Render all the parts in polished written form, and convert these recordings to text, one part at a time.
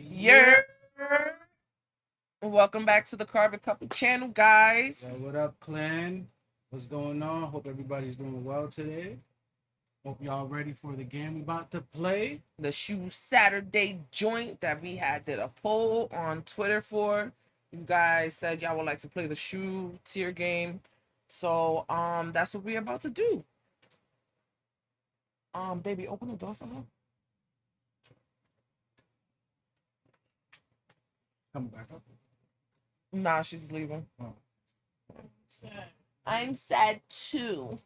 Yeah. Welcome back to the Carbon Couple channel, guys. Yeah, what up, clan? What's going on? Hope everybody's doing well today. Hope y'all ready for the game we about to play. The Shoe Saturday joint that we did a poll on Twitter for. You guys said y'all would like to play the shoe tier game. So that's what we're about to do. Baby, open the door for her. Come back up. Nah, she's leaving. Oh. I'm sad too.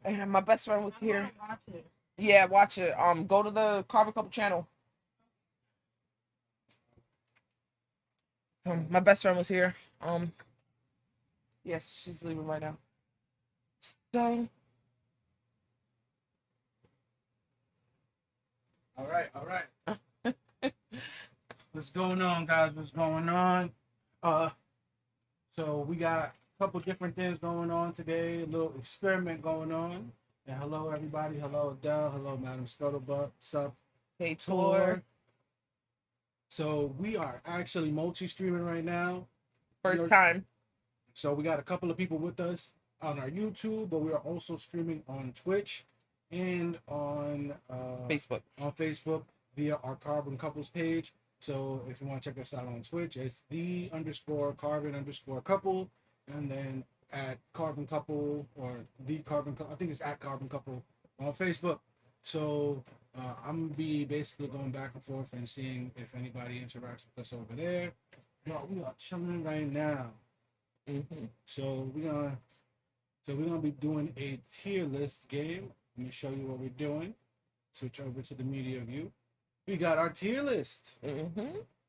And my best friend was here. Yeah, watch it. Go to the Carbon Couple channel. My best friend was here. Yes, she's leaving right now. So. All right. What's going on, guys? What's going on? So we got a couple different things going on today. A little experiment going on. And hello, everybody. Hello, Adele. Hello, Madam Scuttlebutt. What's up? Hey, Tor. So we are actually multi-streaming right now. First time. So we got a couple of people with us on our YouTube, but we are also streaming on Twitch and on Facebook. On Facebook via our Carbon Couples page. So if you want to check us out on Twitch, it's _carbon_couple, and then at Carbon Couple or the Carbon Couple. I think it's at Carbon Couple on Facebook. So I'm gonna be basically going back and forth and seeing if anybody interacts with us over there. Well, we are chilling right now. So we're gonna be doing a tier list game. Let me show you what we're doing. Switch over to the media view. We got our tier list.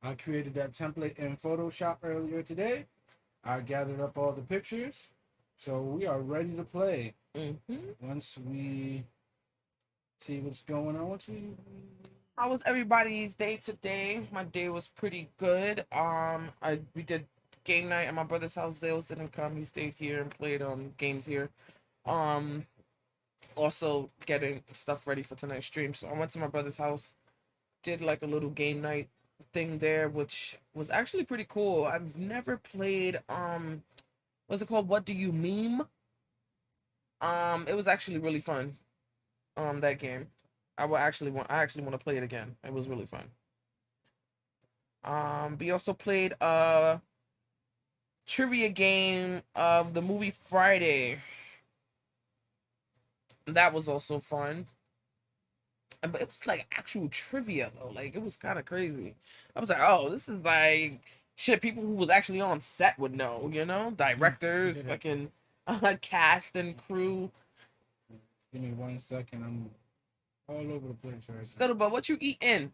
I created that template in Photoshop earlier today. I gathered up all the pictures. So we are ready to play. Once we see what's going on. How was everybody's day today? My day was pretty good. We did game night at my brother's house. Zales didn't come. He stayed here and played games here. Also getting stuff ready for tonight's stream. So I went to my brother's house, did like a little game night thing there, which was actually pretty cool. I've never played what's it called? What Do You Meme? It was actually really fun. That game. I actually want to play it again. It was really fun. We also played a trivia game of the movie Friday. That was also fun. But it was like actual trivia though. Like it was kind of crazy. I was like, oh, this is like shit people who was actually on set would know, you know? Directors, fucking cast and crew. Give me 1 second. I'm all over the place right now. Scuttlebutt, what you eating?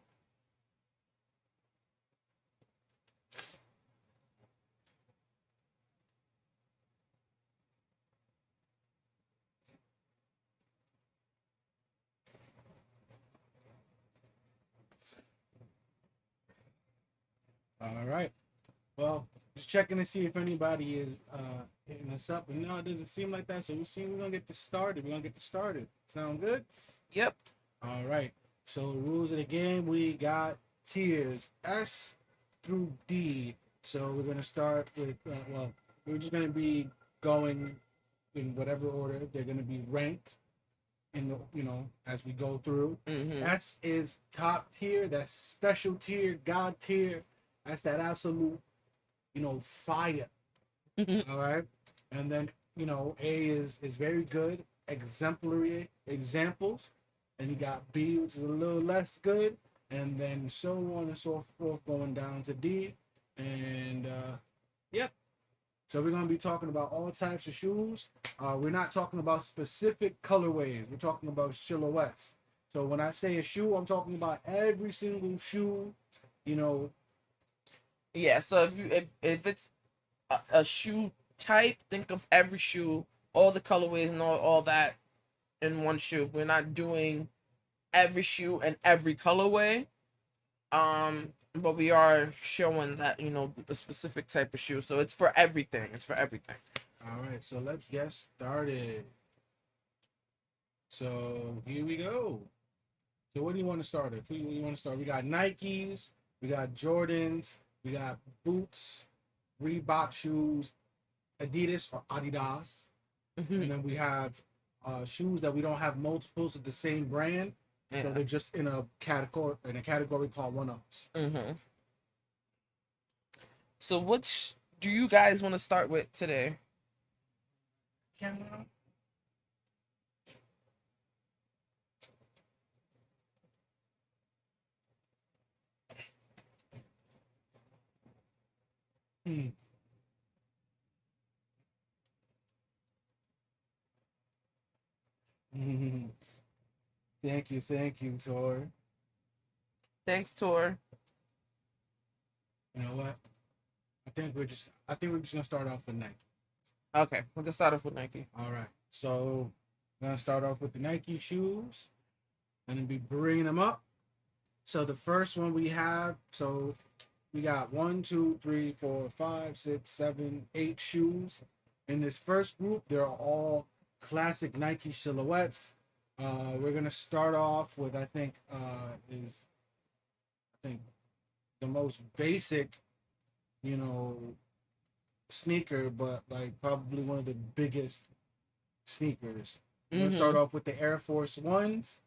All right. Well, just checking to see if anybody is hitting us up. No, it doesn't seem like that. So we're gonna get this started. Sound good? Yep. All right. So rules of the game, we got tiers S through D. So we're gonna start with we're just gonna be going in whatever order. They're gonna be ranked in the as we go through. S is top tier. That's special tier, God tier. That's that absolute, fire. All right. And then, A is very good, exemplary examples. And you got B, which is a little less good. And then so on and so forth going down to D. And, yep. So we're going to be talking about all types of shoes. We're not talking about specific colorways. We're talking about silhouettes. So when I say a shoe, I'm talking about every single shoe, Yeah, so if it's a shoe type, think of every shoe, all the colorways and all that in one shoe. We're not doing every shoe and every colorway. But we are showing that, a specific type of shoe. So it's for everything. All right, so let's get started. So here we go. So what do you want to start with? What do you want to start? We got Nikes, we got Jordans, we got boots, Reebok shoes, Adidas or Adidas, and then we have shoes that we don't have multiples of the same brand, so Yeah. they're just in a category called one-offs. So which do you guys want to start with today? Camera. Hmm. Thank you, Tor. Thanks, Tor. You know what? I think we're just gonna start off with Nike. Okay, we can start off with Nike. All right. So we're gonna start off with the Nike shoes, and then be bringing them up. So the first one we have, so we got 1, 2, 3, 4, 5, 6, 7, 8 shoes. In this first group, they're all classic Nike silhouettes. We're gonna start off with I think the most basic, you know, sneaker, but like probably one of the biggest sneakers. We're gonna start off with the Air Force Ones.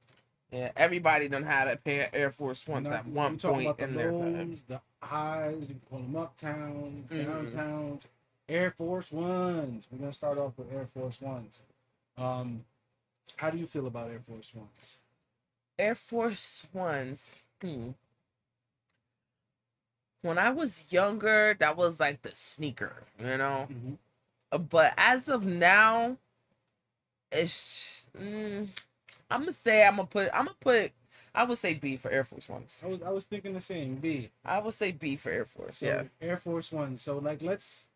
Yeah, everybody done had a pair of Air Force Ones Now, at one we talking point about the in their time. lows, the highs. You can call them uptown, downtowns. Air Force Ones. We're gonna start off with Air Force Ones. How do you feel about Air Force Ones? Air Force Ones. When I was younger, that was like the sneaker, you know. But as of now, it's I'm gonna say I would say B for Air Force Ones. I was thinking the same. B. I would say B for Air Force. So Yeah. Air Force Ones. So like let's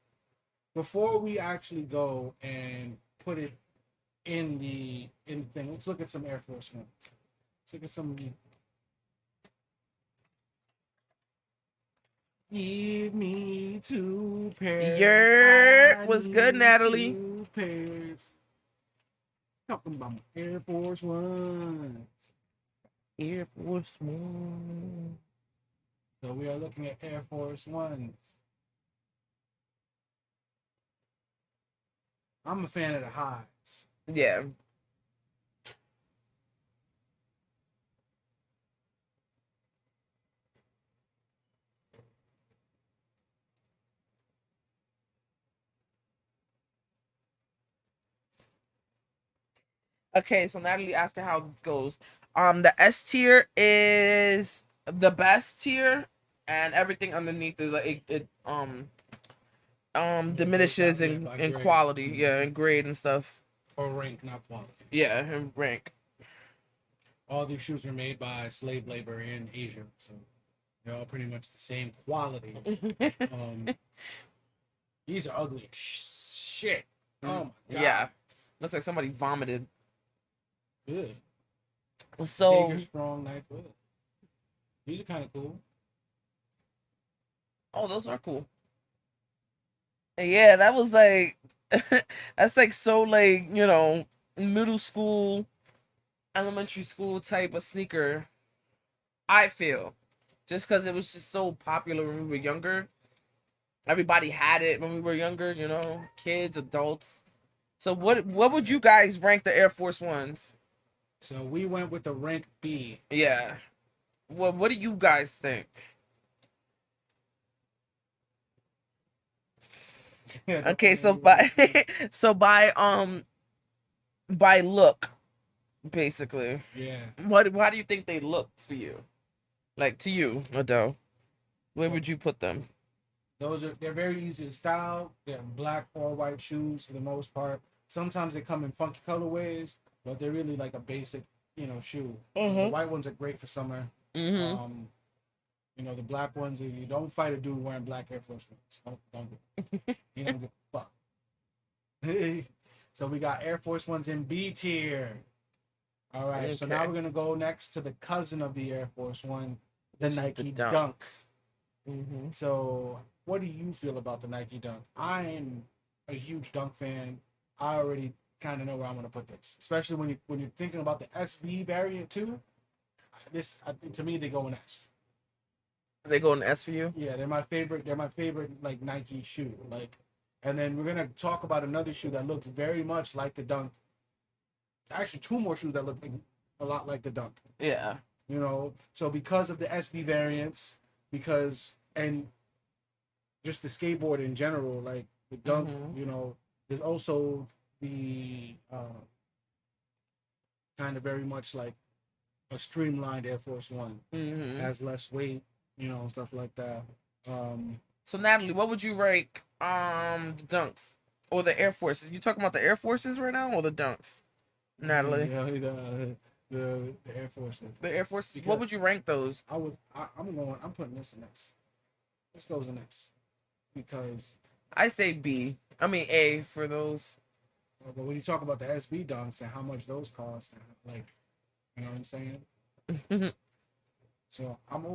before we actually go and put it in the thing, let's look at some Air Force Ones. Let's look at some. Give me 2 pairs. Was good, Natalie. 2 pairs. Talking about my Air Force Ones. Air Force One. So we are looking at Air Force Ones. I'm a fan of the highs. Yeah. Okay, so Natalie asked her how this goes. The S tier is the best tier, and everything underneath is like diminishes in quality, yeah, and grade and stuff. Or rank, not quality. Yeah, and rank. All these shoes are made by slave labor in Asia, so they're all pretty much the same quality. These are ugly as shit. Oh my god. Yeah, looks like somebody vomited. Good. So Sega strong knife. Good. These are kind of cool. Oh, those are cool. Yeah, that was like that's like so like, you know, middle school, elementary school type of sneaker. I feel just because it was just so popular when we were younger. Everybody had it when we were younger, you know, kids, adults. So what would you guys rank the Air Force Ones? So we went with the rank B. Yeah. What do you guys think? Okay, so by look, basically. Yeah. Why do you think they look for you? Like to you, Adele. Where would you put them? They're very easy to style. They're black or white shoes for the most part. Sometimes they come in funky colorways, but they're really like a basic, you know, shoe. The white ones are great for summer. You know, the black ones, you don't fight a dude wearing black Air Force Ones. Don't you don't give a fuck. So we got Air Force Ones in B tier. All right, so now we're gonna go next to the cousin of the Air Force One, the Nike Dunks. So what do you feel about the Nike Dunk? I'm a huge dunk fan, I already kind of know where I'm gonna put this. Especially when you're thinking about the SB variant too. This to me they go in S. They go in S for you? Yeah, they're my favorite. They're my favorite like Nike shoe. Like, and then we're gonna talk about another shoe that looks very much like the Dunk. Actually, two more shoes that look a lot like the Dunk. Yeah. You know, so because of the SB variants, because and just the skateboard in general, like the Dunk, you know, there's also the kind of very much like a streamlined Air Force One, has less weight, you know, stuff like that. So Natalie, what would you rank the Dunks or the Air Forces? You talking about the Air Forces right now or the Dunks, Natalie? Yeah, the Air Forces. The Air Forces. Because what would you rank those? I'm putting this in S. This goes in S because I say B. I mean A for those. but when you talk about the SB dunks and how much those cost, like, you know what I'm saying? So I'm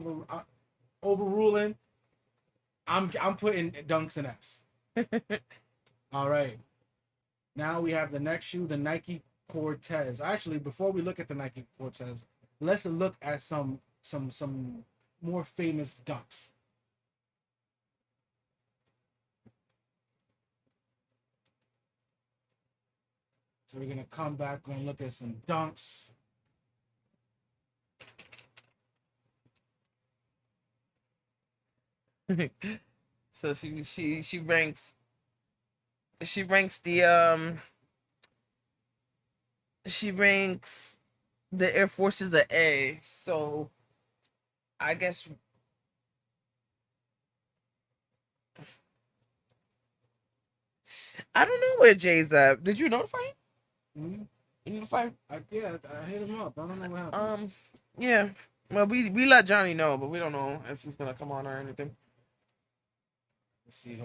overruling. I'm putting dunks in S. All right. Now we have the next shoe, the Nike Cortez. Actually, before we look at the Nike Cortez, let's look at some more famous dunks. So we're gonna come back and look at some dunks. So she ranks the she ranks the Air Forces a A. So I guess I don't know where Jay's at. Did you notify him? Mm-hmm. You notify? I hit him up. I don't know what happened. Yeah. Well, we let Johnny know, but we don't know if he's gonna come on or anything. Let's see.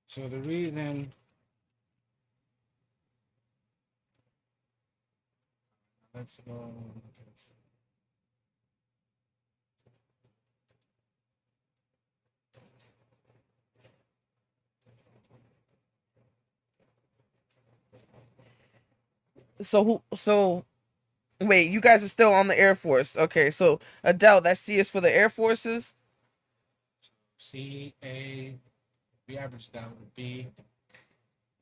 So the reason. Let's go. So wait, you guys are still on the Air Force. Okay, so Adele, that C is for the Air Forces. C, A, we averaged that with B.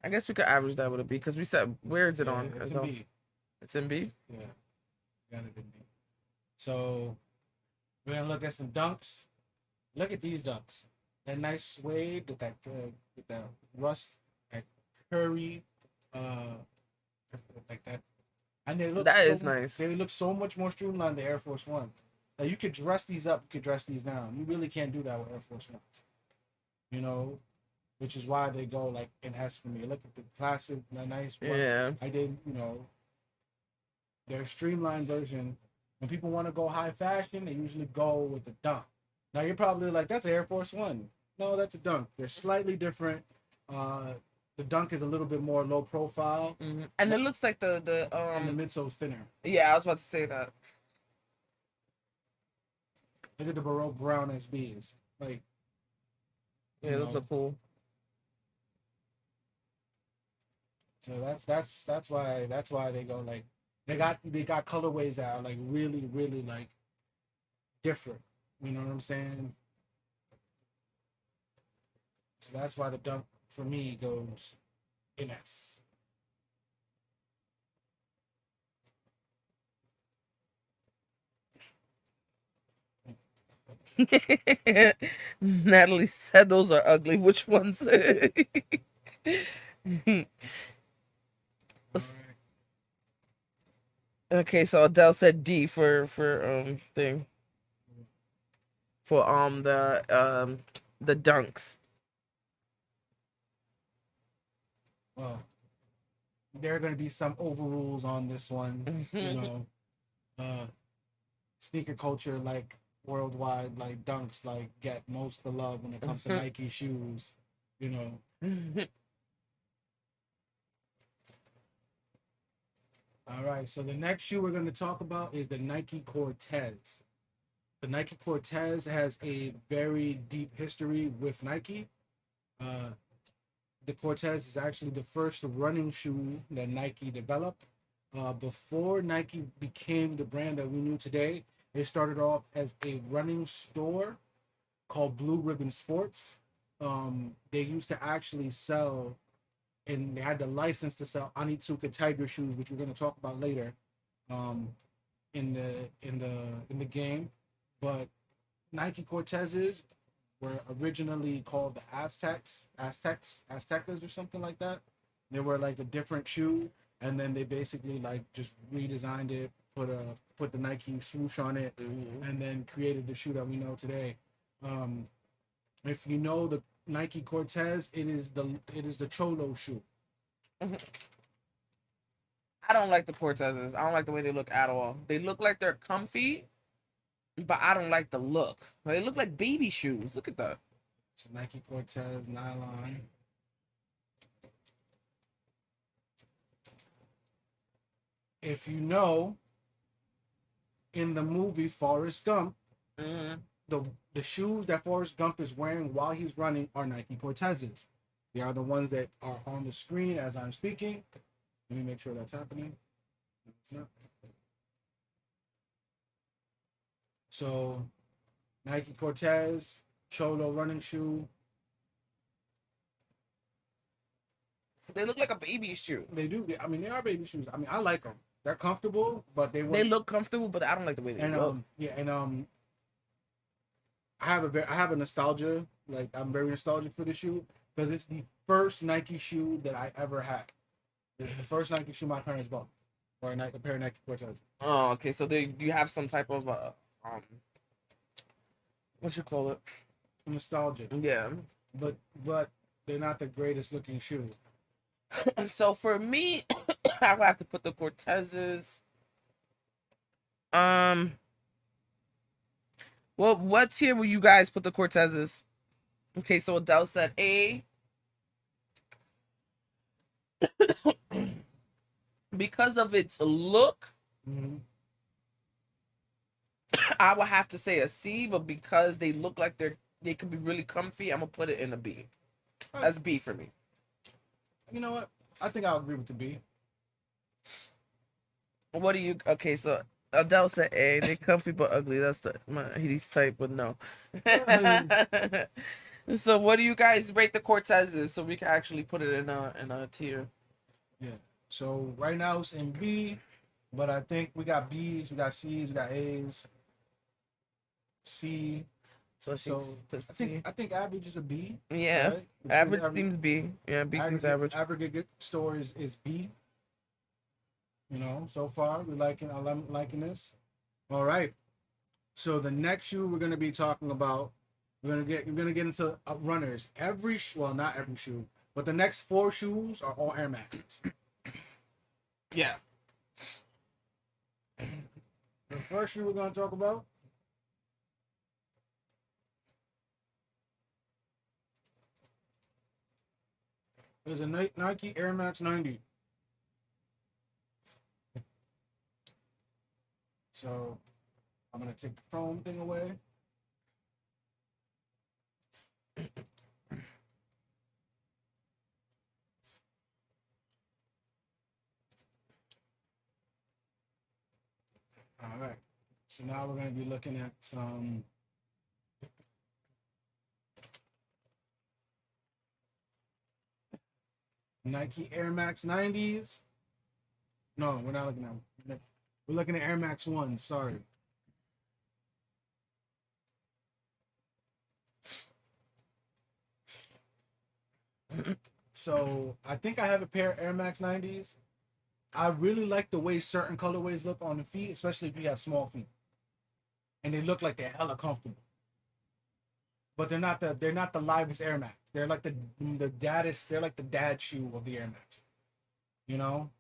I guess we could average that with a B because we said where is it on? It's in B. It's in B? Yeah. Got it in B. So we're gonna look at some dunks. Look at these dunks. That nice suede with that rust, that curry, like that. And they look That is nice. They look so much more streamlined than Air Force One. Like you could dress these up, you could dress these down. You really can't do that with Air Force Ones. You know, which is why they go like in S for me. Look at the classic, the nice one. Yeah. I did, you know, their streamlined version. When people want to go high fashion, they usually go with the dunk. Now you're probably like, that's Air Force One. No, that's a dunk. They're slightly different. The dunk is a little bit more low profile, and it looks like and the midsole's thinner. Yeah, I was about to say that. Look at the Baroque brown SBs. Like, yeah, those are cool. So that's why they go like they got colorways that are like really like different. You know what I'm saying? So that's why the dunk for me goes in S. Natalie said those are ugly. Which ones? Okay, so Adele said D for thing for the dunks. Well, there are going to be some overrules on this one. You know, sneaker culture like worldwide, like dunks, like get most of the love when it comes to Nike shoes. You know. All right, so the next shoe we're going to talk about is the Nike Cortez. The Nike Cortez has a very deep history with Nike. Uh, the Cortez is actually the first running shoe that Nike developed. Before Nike became the brand that we knew today, it started off as a running store called Blue Ribbon Sports. They used to actually sell, and they had the license to sell Onitsuka Tiger shoes, which we're going to talk about later, um, in the game. But Nike Cortezes were originally called the Aztecas or something like that. They were like a different shoe, and then they basically like just redesigned it, put the Nike swoosh on it, and then created the shoe that we know today. Um, if you know the Nike Cortez, it is the Cholo shoe. I don't like the Cortezes. I don't like the way they look at all. They look like they're comfy, but I don't like the look. They look like baby shoes. Look at that. It's a Nike Cortez nylon. If you know, in the movie Forrest Gump, Mm-hmm. the shoes that Forrest Gump is wearing while he's running are Nike Cortezes. They are the ones that are on the screen as I'm speaking. Let me make sure that's happening. No, it's not. So, Nike Cortez, Cholo running shoe. They look like a baby shoe. They do. I mean, they are baby shoes. I mean, I like them. They're comfortable, but they They look comfortable, but I don't like the way they and look. yeah, and I have a nostalgia. Like I'm very nostalgic for the shoe because it's the first Nike shoe that I ever had. The first Nike shoe my parents bought, or a pair of Nike Cortez. Oh, okay. So you have some type of what you call it? Nostalgic, Yeah. but they're not the greatest looking shoes. So for me, I would have to put the Cortezes. Well, what tier will you guys put the Cortezes? Okay, so Adele said A. Because of its look, Mm-hmm. I would have to say a C, but because they look like they could be really comfy, I'm gonna put it in a B. That's B for me. You know what? I think I'll agree with the B. What do you? Okay, so Adele said A. They comfy but ugly. That's he's type, but no. So what do you guys rate the Cortezes so we can actually put it in a tier? Yeah. So right now it's in B, but I think we got B's, we got C's, we got A's, C. So So puts I C. think average is a B. Yeah, Right? average seems B. Yeah, B seems average. Aggregate score is B. You know, so far I'm liking this. All right. So the next shoe we're gonna be talking about, we're gonna get into runners. Well, not every shoe, but the next 4 shoes are all Air Maxes. Yeah. The first shoe we're gonna talk about is a Nike Air Max 90. So I'm gonna take the chrome thing away. All right. So now we're gonna be looking at some Nike Air Max 90s. No, we're not looking at them. We're looking at Air Max 1s, sorry. So I think I have a pair of Air Max 90s. I really like the way certain colorways look on the feet, especially if you have small feet. And they look like they're hella comfortable. But they're not the livest Air Max. They're like the daddest, they're like the dad shoe of the Air Max. You know?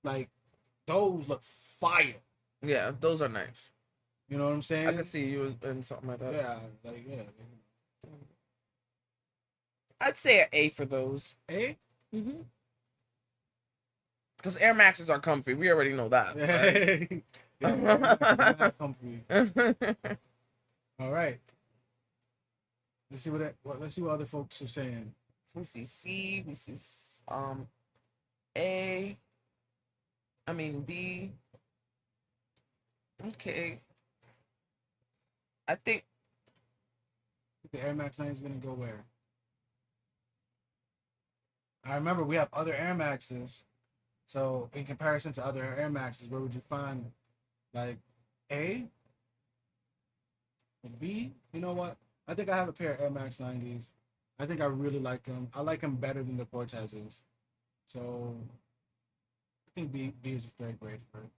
Like those look fire. Yeah, those are nice. You know what I'm saying? I can see you in something like that. Yeah, like yeah. I'd say an A for those. A? Mm-hmm. Because Air Maxes are comfy. We already know that. Right? Yeah, comfy. All right. Let's see let's see what other folks are saying. We see C. We see A. I mean B. Okay. I think The Air Max 9 is gonna go where? I remember we have other Air Maxes. So in comparison to other Air Maxes, where would you find like A? B? You know what? I think I have a pair of Air Max 90s. I think I really like them. I like them better than the Cortezes. So I think B is a fair grade for it.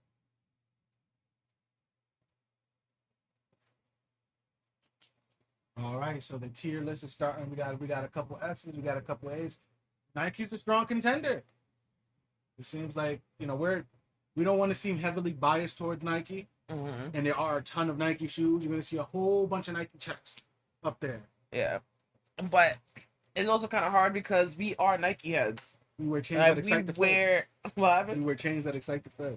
All right, so the tier list is starting. We got a couple S's, we got a couple A's. Nike's a strong contender. It seems like we don't want to seem heavily biased towards Nike, and there are a ton of Nike shoes. You're gonna see a whole bunch of Nike checks up there. Yeah, but it's also kind of hard because we are Nike heads. We wear chains that excite the feds. What? We wear chains that excite the feds.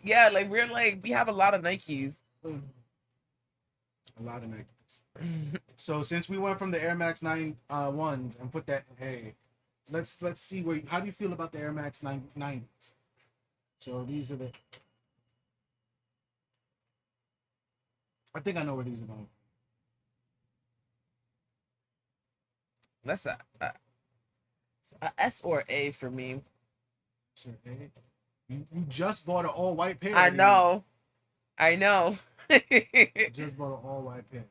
Yeah, like we have a lot of Nikes. A lot of Nikes. So since we went from the Air Max 9 ones and put that in A, let's see how do you feel about the Air Max 90s? So these are the. I think I know where these are going. That's a S or A for me. So A. You just bought an all white pair. I know. Just bought an all white pair.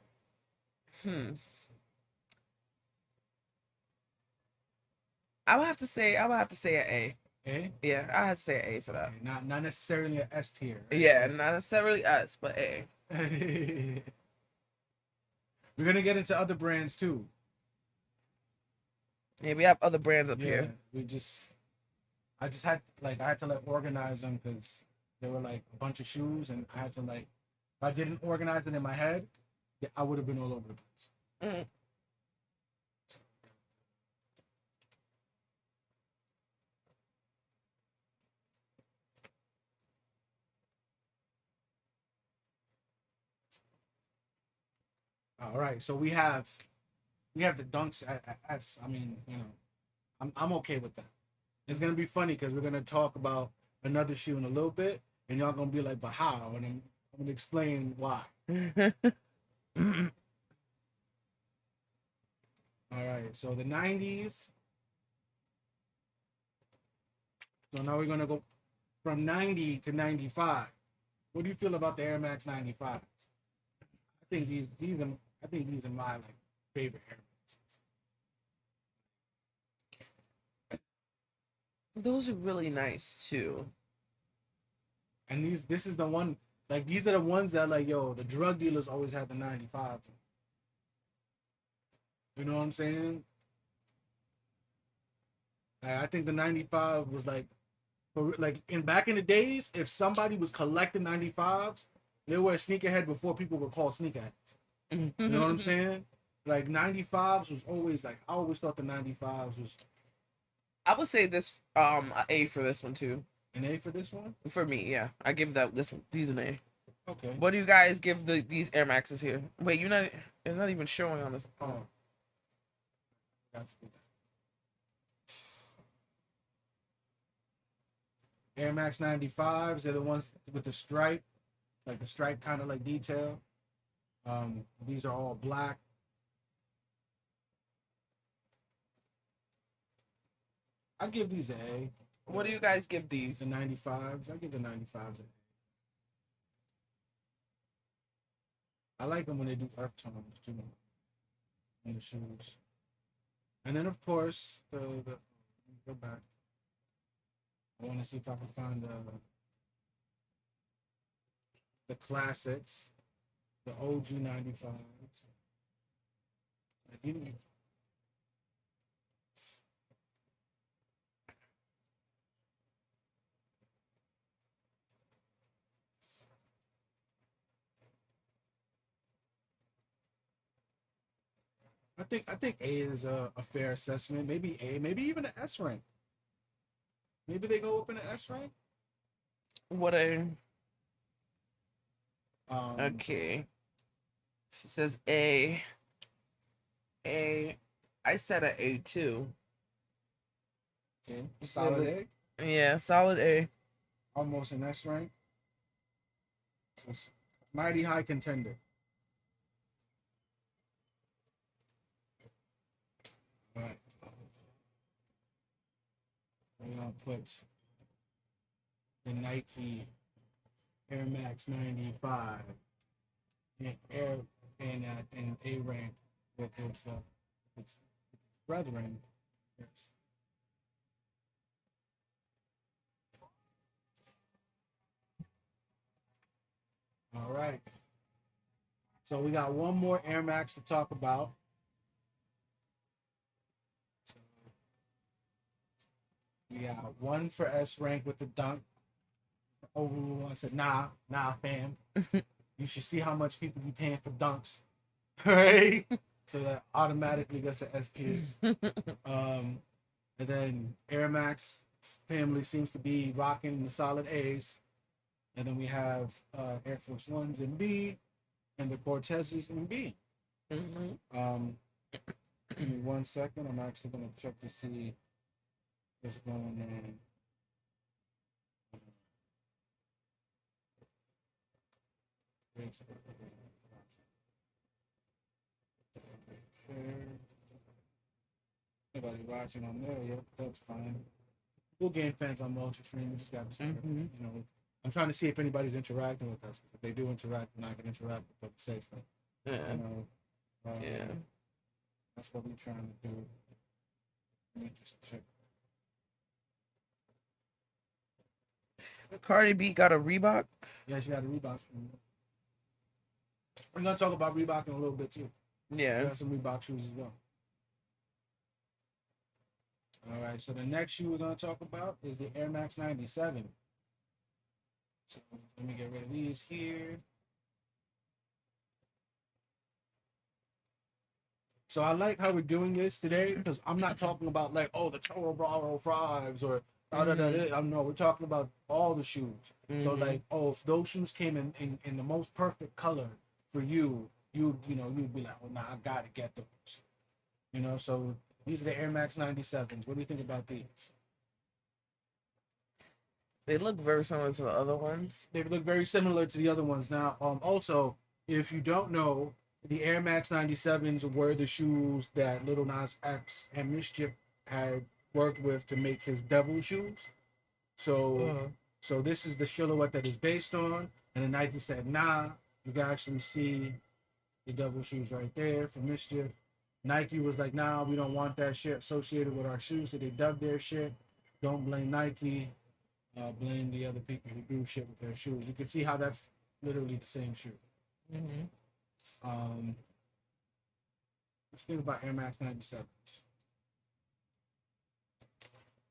I would have to say an A. A? Yeah, I have to say an A for that. Okay, not necessarily an S tier. Right? Yeah, not necessarily S, but A. We're gonna get into other brands too. Yeah, we have other brands up here. I had to organize them because there were like a bunch of shoes, and I had to if I didn't organize it in my head, I would have been all over the place. All right, so we have the Dunks at S. I mean, I'm okay with that. It's gonna be funny because we're gonna talk about another shoe in a little bit, and y'all gonna be like, "But how?" And I'm gonna explain why. All right, so the 90s. So now we're gonna go from 90 to 95. What do you feel about the Air Max 95s? I think these are my favorite Air Maxes. Those are really nice too. And this is the one, these are the ones that the drug dealers always had the 95s. You know what I'm saying? I think the 95 was in back in the days, if somebody was collecting 95s, they were a sneakerhead before people were called sneakerheads. You know what I'm saying? 95s was always I always thought the 95s was. I would say this A for this one too. An A for this one? For me, yeah. I give these an A. Okay. What do you guys give these Air Maxes here? Wait, it's not even showing on this. Oh. That's good. Air Max 95s, they're the ones with the stripe, the stripe kind of detail. These are all black. I give these an A. What do you guys give these? The 95s. I give the 95s an A. I like them when they do earth tones too on the shoes. And then of course go back. I want to see if I can find the classics, the OG 95s. I think A is a fair assessment. Maybe A, maybe even an S rank. Maybe they go up in an S rank. What a Okay. She says A. A. I said a A too. Okay. You said Solid like, A. yeah, solid A. Almost an S rank. It's a mighty high contender. All right. We're gonna put the Nike Air Max 95 in Air in A rank with its brethren. Yes. All right. So we got one more Air Max to talk about. We got one for S rank with the dunk. Overrule. I said, nah, fam. You should see how much people be paying for dunks. Right? So that automatically gets an S tier. And then Air Max family seems to be rocking the solid A's. And then we have Air Force Ones in B and the Cortezes in B. Give me 1 second. I'm actually going to check to see what's going on. Nobody watching on there. Yep, that's fine. We'll gain fans on the Ultra Stream. We just got to, you know, I'm trying to see if anybody's interacting with us. If they do interact, we're not going to interact with them, say stuff. Yeah. You know, Yeah. That's what we're trying to do. Let me just check. Cardi B got a Reebok. Yeah, she got a Reebok. We're going to talk about Reebok in a little bit, too. Yeah. We got some Reebok shoes as well. All right, so the next shoe we're going to talk about is the Air Max 97. So let me get rid of these here. So I like how we're doing this today because I'm not talking about like, oh, the Toro Bravo 5s or I don't know. We're talking about all the shoes. So like, oh, if those shoes came in the most perfect color for you, you'd be like, well, nah, I gotta get those. You know, so these are the Air Max 97s. What do you think about these? They look very similar to the other ones. They look very similar to the other ones. Now, also, if you don't know, the Air Max 97s were the shoes that Lil Nas X and Mischief had worked with to make his Devil shoes. So, so this is the silhouette that is based on. And then Nike said, nah, you can actually see the Devil shoes right there for Mischief. Nike was like, nah, we don't want that shit associated with our shoes. So they dubbed their shit. Don't blame Nike. Blame the other people who do shit with their shoes. You can see how that's literally the same shoe. What you think about Air Max 97s?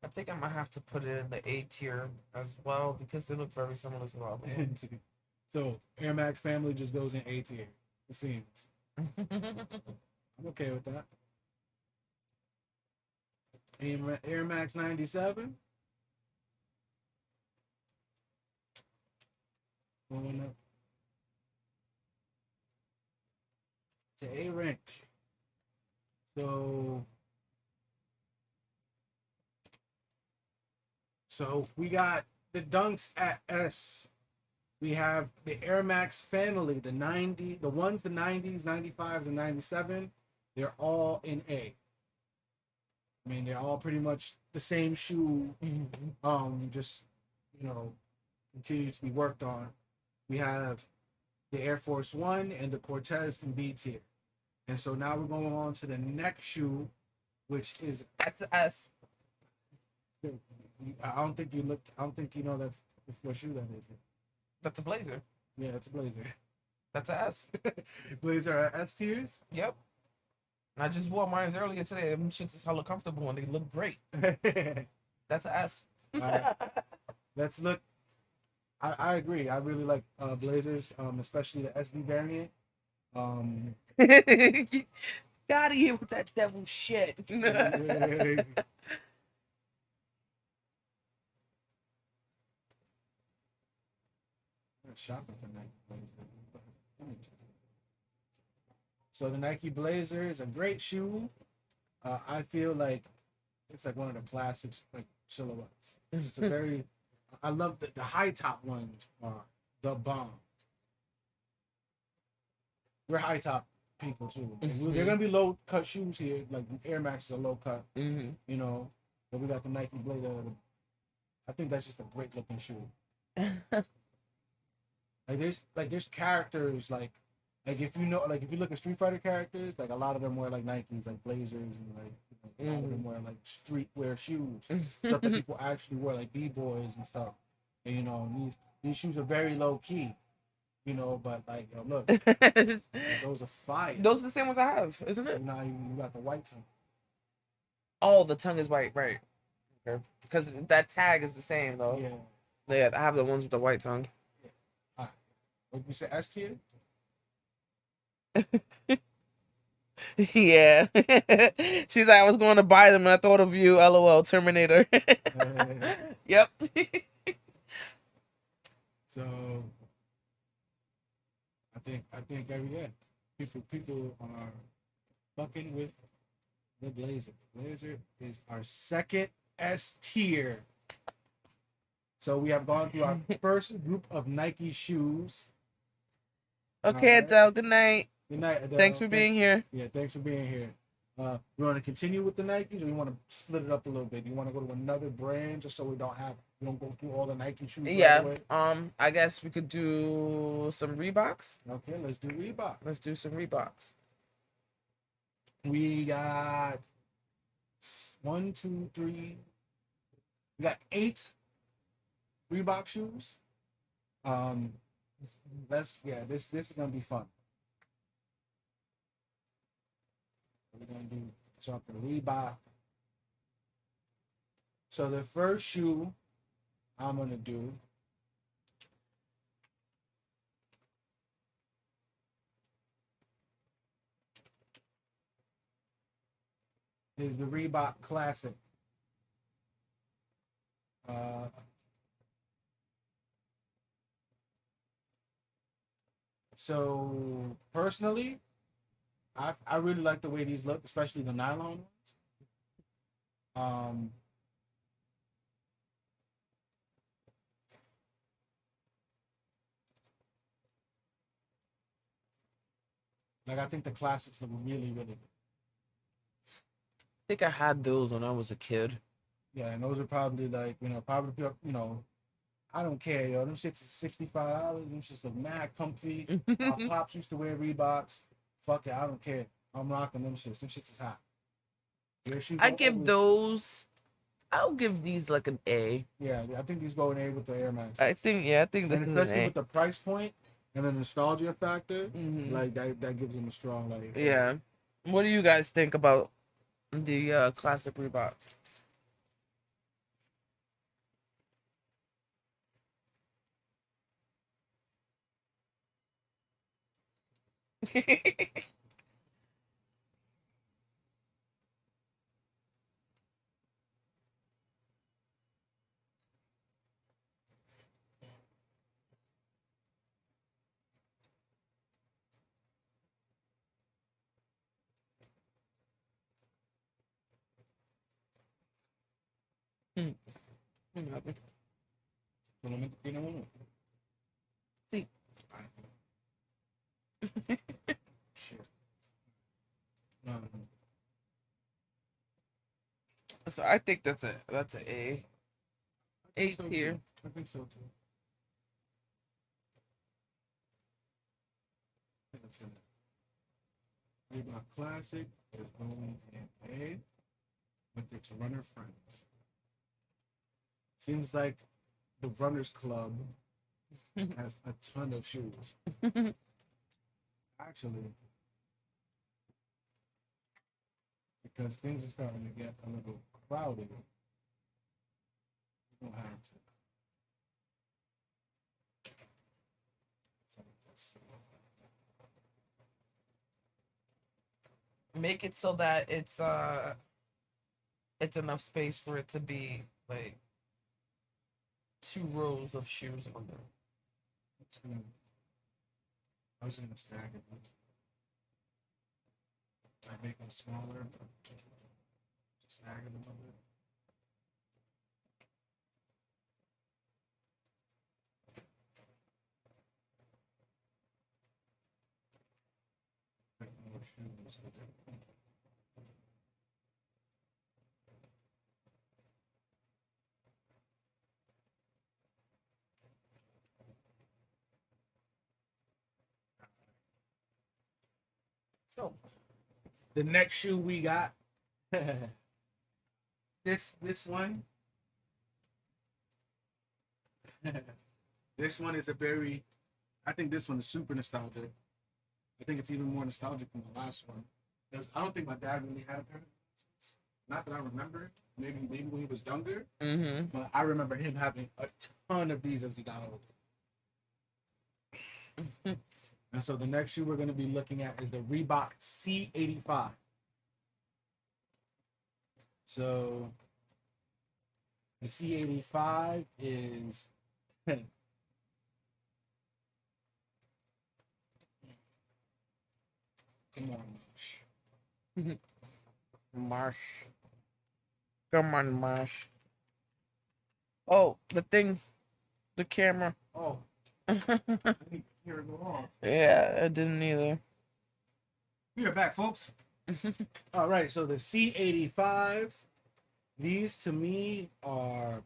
I think I might have to put it in the A tier as well because they look very similar to the other ones. So Air Max family just goes in A tier. It seems. I'm okay with that. Air Max 97. Going up to A rank. So we got the dunks at S. We have the Air Max family, the 90, the ones, the 90s, 95s, and 97. They're all in A. I mean, they're all pretty much the same shoe. Just, continue to be worked on. We have the Air Force One and the Cortez in B tier. And so now we're going on to the next shoe, which is That's a S. I don't think you know that's what shoe that is. That's a blazer. Yeah, it's a blazer. That's a S. Blazer are S tiers? Yep. I just wore mine earlier today. Them shits is hella comfortable and they look great. That's a S. Let's look. I agree. I really like blazers, especially the SB variant. Get out of here with that devil shit. Shopping for Nike Blazer. So the Nike Blazer is a great shoe. I feel like it's like one of the classics, like silhouettes. It's a very, I love the high top ones are the bomb. We're high top people too. They're gonna be low cut shoes here, like Air Max is a low cut, you know. But we got the Nike Blazer. I think that's just a great looking shoe. There's characters like if you know, like if you look at Street Fighter characters, like a lot of them wear like Nikes, like Blazers, and like a lot of them wear like streetwear shoes, stuff that people actually wear, like B-boys and stuff. And you know, these shoes are very low key, you know, but like look, those are fire. Those are the same ones I have, isn't it? Now you got the white tongue. Oh, the tongue is white, right? Okay, because that tag is the same though. Yeah, I have the ones with the white tongue. Like you said, S tier. Yeah. She's like, I was going to buy them and I thought of you. LOL, Terminator. Yep. So I think people are fucking with the Blazer. Blazer is our second S tier. So we have gone through our first group of Nike shoes. Okay, Adele, good night. Good night, Adele. Thanks for being here. Yeah, thanks for being here. We want to continue with the Nikes, or we want to split it up a little bit? You want to go to another brand just so we don't go through all the Nike shoes? Yeah. Right away? I guess we could do some Reeboks. Okay, let's do Reebok. Let's do some Reeboks. We got 1, 2, 3. We got 8 Reebok shoes. This is gonna be fun. We're gonna do something Reebok. So the first shoe I'm gonna do is the Reebok Classic. So personally, I really like the way these look, especially the nylon ones. Like I think the classics look really, really good. I think I had those when I was a kid. Yeah, and those are probably like, I don't care, yo. Them shits is $65. Them shits look mad comfy. Our pops used to wear Reeboks. Fuck it, I don't care. I'm rocking them shits. Them shits is hot. I give those. I'll give these like an A. Yeah, I think these go an A with the Air Max. I think this is an A. Especially with the price point and the nostalgia factor, like that gives them a strong like. Yeah. What do you guys think about the classic Reebok? Sí. So I think that's an A. A tier. I think so too. Reebok Classic is going in A with its runner friends. Seems like the Runners Club has a ton of shoes. Actually, because things are starting to get a little crowded, you don't have to. Make it so that it's enough space for it to be like 2 rows of shoes on there. I was gonna stack it. I make them smaller. Just snag it a little bit. Make more shoes. So the next shoe we got, this one. This one is a very, I think this one is super nostalgic. I think it's even more nostalgic than the last one. Because I don't think my dad really had a pair of these. Not that I remember. Maybe when he was younger. Mm-hmm. But I remember him having a ton of these as he got older. And so the next shoe we're going to be looking at is the Reebok C85. So the C85 is come on, Marsh. Come on, Marsh. Oh, the camera. Oh, I didn't hear it go off. Yeah, I didn't either. We are back, folks. All right, so the C85, these to me are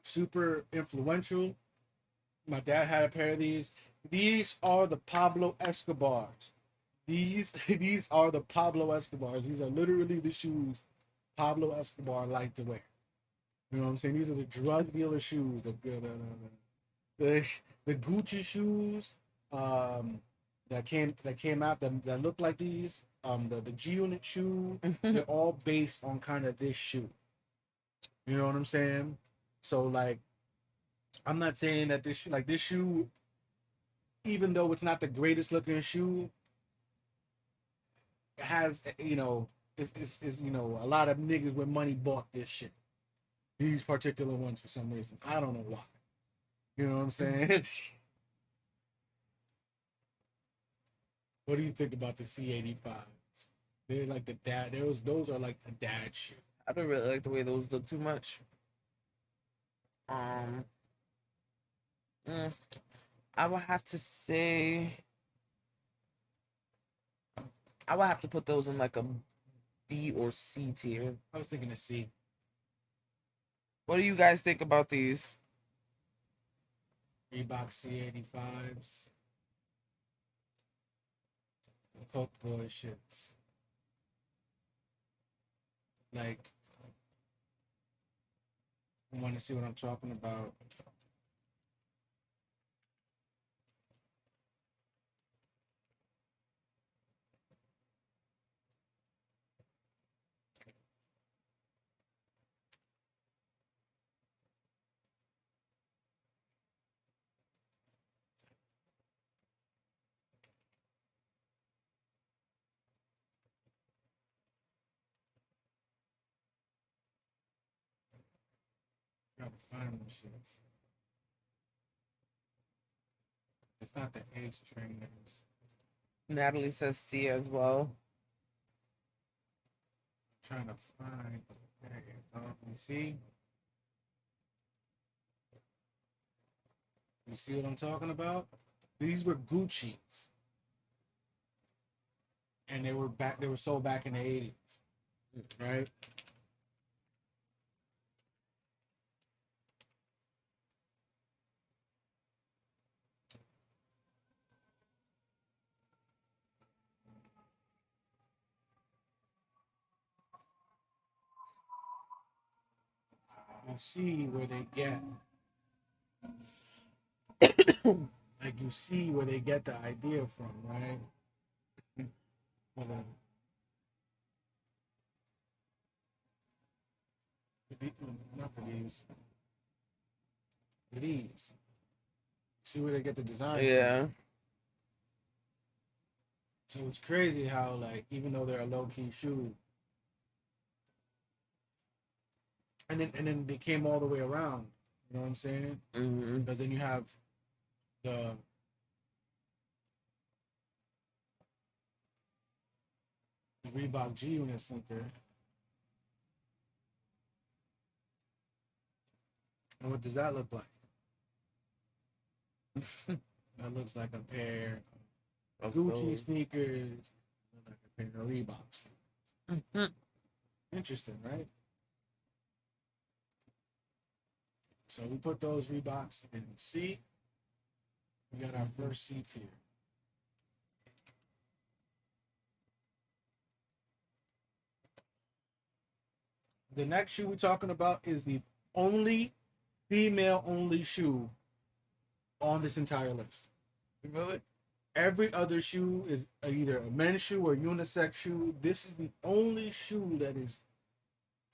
super influential. My dad had a pair of these. These are the Pablo Escobars. These are the Pablo Escobars. These are literally the shoes Pablo Escobar liked to wear. You know what I'm saying? These are the drug dealer shoes, the Gucci shoes that came out that look like these. The G-Unit shoe. They're all based on kind of this shoe. You know what I'm saying? So like, I'm not saying that this shoe, even though it's not the greatest looking shoe, it has, you know, is you know, a lot of niggas with money bought this shit. These particular ones for some reason. I don't know why. You know what I'm saying? What do you think about the C85s? They're like the dad. Those are like a dad shit. I don't really like the way those look too much. I would have to say I would have to put those in like a B or C tier. I was thinking a C. What do you guys think about these? Reebok C85s. Coke boy shits. Like, you want to see what I'm talking about? Gotta find them shits. It's not the Ace trainers. Natalie says C as well. I'm trying to find. There you go. You see? You see what I'm talking about? These were Gucci's. And they were sold back in the 80s. Right? You see where they get. Like, you see where they get the idea from, right? Hold on. Not for these. For these. See where they get the design Yeah. from. So it's crazy how, like, even though they're a low-key shoe, and then they came all the way around. You know what I'm saying? Mm-hmm. Because then you have the Reebok G Unit sneaker. And what does that look like? That looks like a pair of Gucci sneakers, like a pair of Reeboks. Interesting, right? So we put those Reeboks in C. We got our first C tier. The next shoe we're talking about is the only female-only shoe on this entire list. Really? Every other shoe is either a men's shoe or unisex shoe. This is the only shoe that is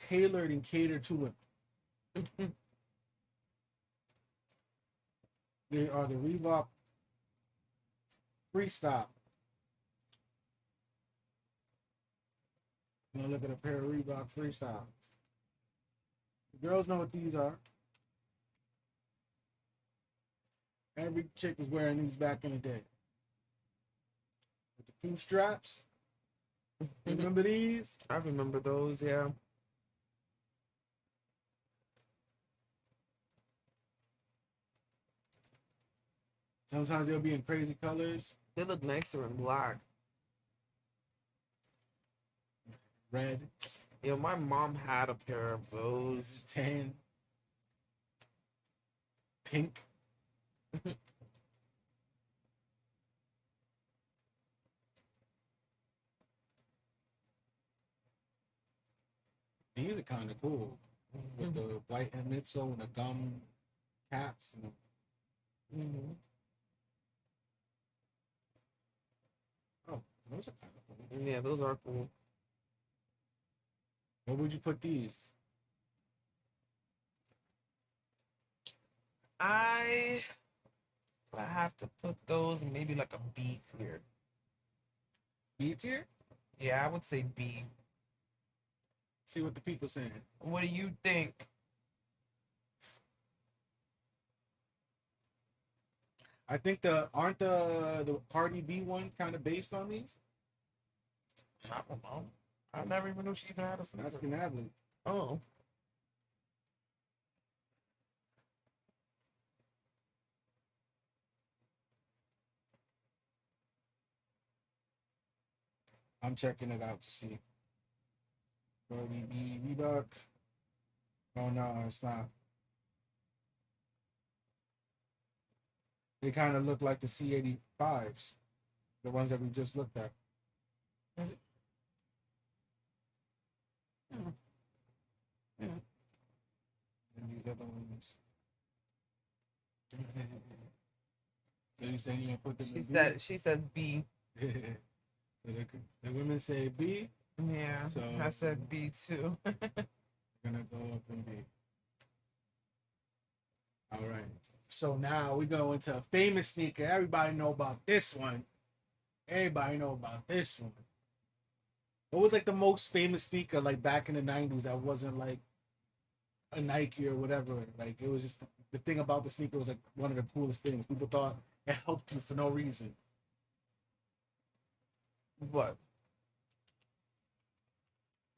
tailored and catered to women. They are the Reebok Freestyle. Now look at a pair of Reebok Freestyle. The girls know what these are. Every chick was wearing these back in the day. With the two straps. Remember these? I remember those, yeah. Sometimes they'll be in crazy colors. They look nicer in black. Red. Yo, my mom had a pair of those. Tan. Pink. These are kind of cool. With the white midsole and the gum caps. And oh, those are kind of cool. Yeah, those are cool. Where would you put these? I have to put those in maybe like a B tier. B tier? Yeah, I would say B. See what the people saying. What do you think? I think aren't the Cardi B one kind of based on these? I don't know. I never even knew she even had a sneaker. That's Gnably. Oh. I'm checking it out to see. Cardi B Reebok. Oh no, it's not. They kind of look like the C85s, the ones that we just looked at. Is it? Yeah. And these other ones. So you saying you gonna put them in B? She said B. So the women say B. Yeah. So I said B too. Gonna go up in B. All right. So now we go into a famous sneaker. Everybody know about this one. Everybody know about this one. What was like the most famous sneaker like back in the 90s that wasn't like a Nike or whatever? Like it was just the thing about the sneaker was like one of the coolest things. People thought it helped you for no reason. What?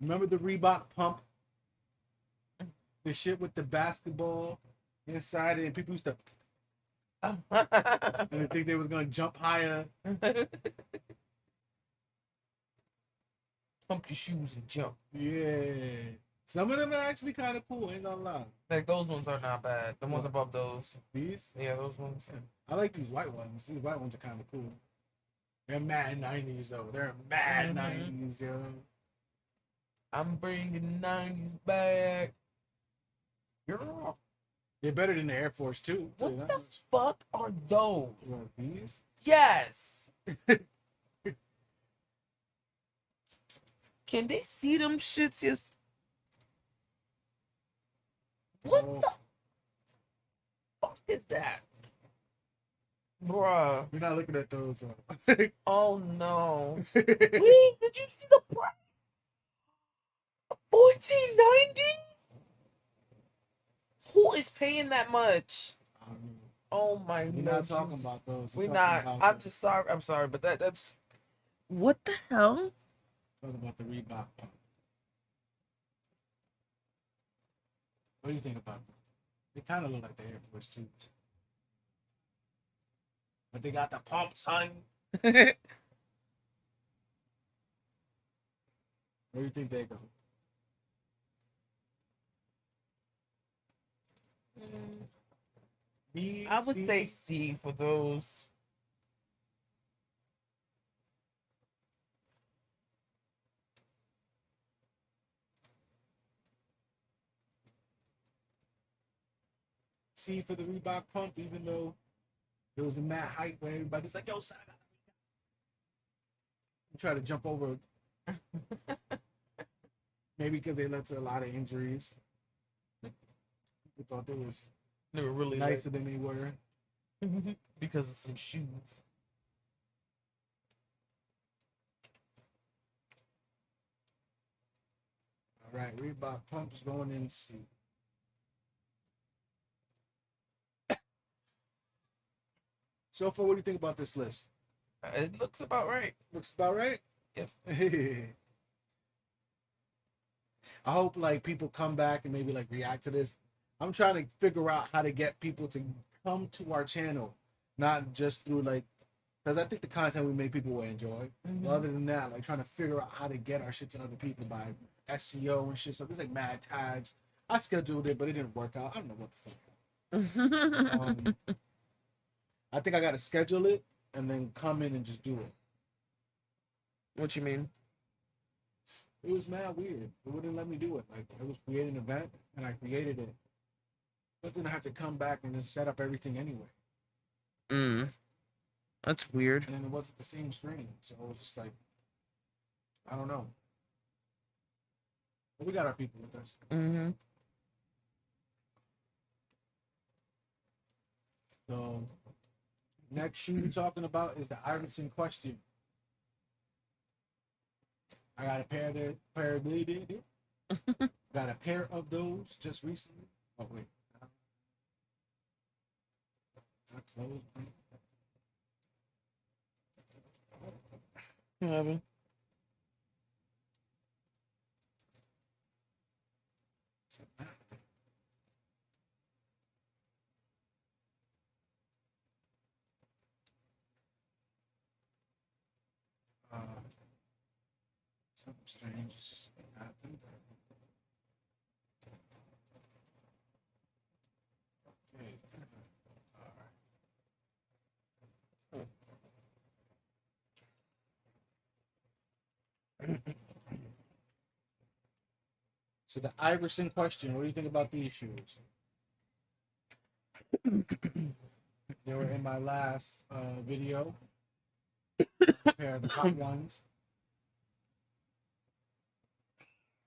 Remember the Reebok Pump? The shit with the basketball inside it, and people used to and they think they was gonna jump higher. Pump your shoes and jump. Yeah. Some of them are actually kind of cool, ain't gonna lie. Like those ones are not bad. The ones above those. These? Yeah, those ones. I like these white ones. These white ones are kind of cool. They're mad 90s though. They're mad 90s, yo. I'm bringing 90s back. Girl. They're better than the Air Force 2. What the fuck are those? What, these? Yes. Can they see them shits? Just what the fuck is that, bruh? We're not looking at those. Oh no! Wait, did you see the price? $14.90. Who is paying that much? Oh my We're no, not talking Jesus. about those. We're We're talking not. about I'm just sorry. I'm sorry, but that's what the hell? talking about the Reebok pump. What do you think about them? They kind of look like the Air Force 2s. But they got the pumps, honey. Where do you think they go? B, I would C? say C for those. C for the Reebok pump, even though there was a mad hype where everybody's like, yo, son, I got you try to jump over. Maybe because they led to a lot of injuries. People thought they was They were really nicer than they were. because of some shoes. All right, Reebok pumps going in C. So far, what do you think about this list? It looks about right. Looks about right? Yep. I hope like people come back and maybe like react to this. I'm trying to figure out how to get people to come to our channel, not just through like, because I think the content we make people will enjoy. But other than that, like trying to figure out how to get our shit to other people by SEO and shit. So there's like mad tags. I scheduled it, but it didn't work out. I don't know what the fuck. I think I got to schedule it and then come in and just do it. What you mean? It was mad weird. It wouldn't let me do it. Like I was creating an event and I created it, but then I had to come back and just set up everything anyway. That's weird. And then it wasn't the same screen, so it was just like, I don't know. But we got our people with us. So next shoe we're talking about is the Iverson Question. I got a pair got a pair of those just recently. Oh wait. Not closed. What happened? Something strange happened. Okay. All right. So the Iverson Question, what do you think about these shoes? They were in my last video. A pair of the hot ones.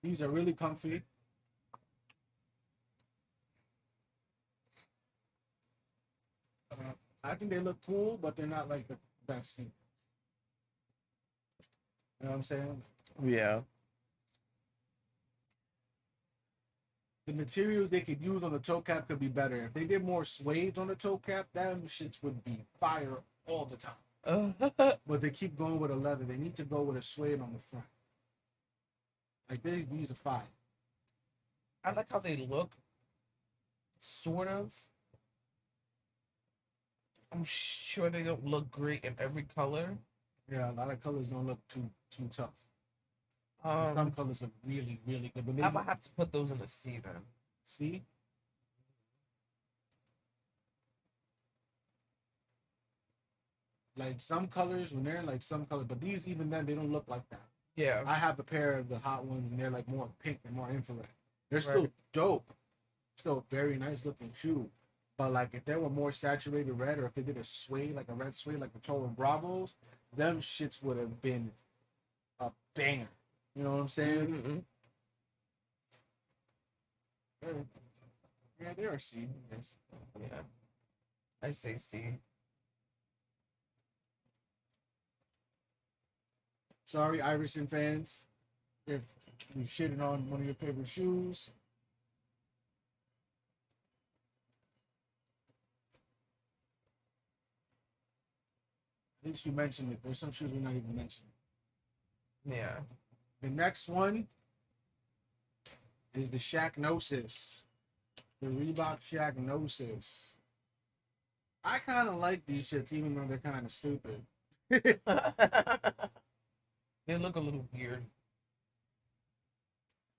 These are really comfy. I think they look cool, but they're not like the best thing. You know what I'm saying? Yeah. The materials they could use on the toe cap could be better. If they did more suede on the toe cap, them shits would be fire all the time. But they keep going with a leather. They need to go with a suede on the front. Like these are fire. I like how they look. Sort of. I'm sure they don't look great in every color. Yeah, a lot of colors don't look too tough. Some colors are really, really good. I might have to put those in the C then. See? Like some colors, when they're like some color, but these even then they don't look like that. Yeah. I have a pair of the hot ones and they're like more pink and more infrared. They're still dope. Still a very nice looking shoe. But like if they were more saturated red, or if they did a suede, like a red suede, like the Toro Bravos, them shits would have been a banger. You know what I'm saying? Yeah, they're a C. Yes. Yeah. I say C. Sorry, Iverson fans, if we shitted on one of your favorite shoes. least we mentioned it. There's some shoes we're not even mentioning. Yeah. The next one is the Shacknosis. The Reebok Shacknosis. I kind of like these shits, even though they're kind of stupid. They look a little weird.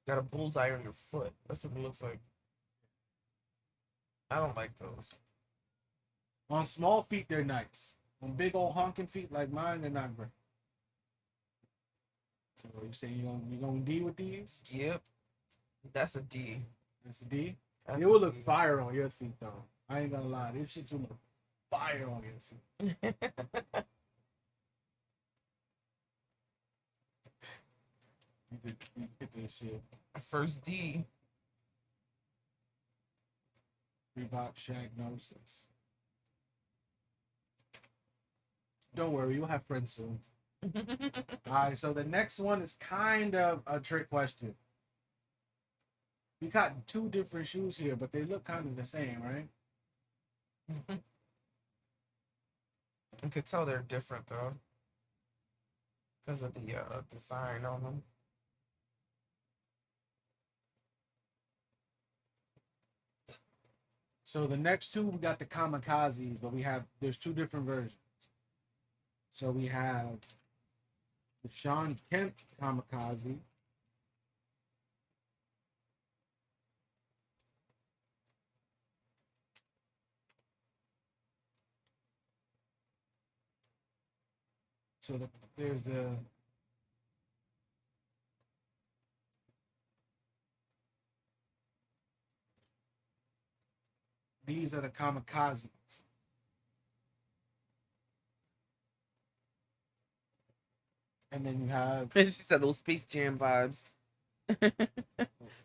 Got a bullseye on your foot. That's what it looks like. I don't like those. On small feet, they're nice. On big old honking feet like mine, they're not great. So you say you gonna D with these? Yep. That's a D. That's a D. That's It would a look D. fire on your feet though. I ain't gonna lie. These shits would look fire on your feet. You could get this shit. First D. Reebok Shacknosis. Don't worry, you'll have friends soon. Alright, so the next one is kind of a trick question. We got two different shoes here, but they look kind of the same, right? You could tell they're different though, because of the design on them. So the next two, we got the Kamikazes, but there's two different versions. So we have the Sean Kemp Kamikaze. So there's these are the Kamikazes. And then you have She said those Space Jam vibes.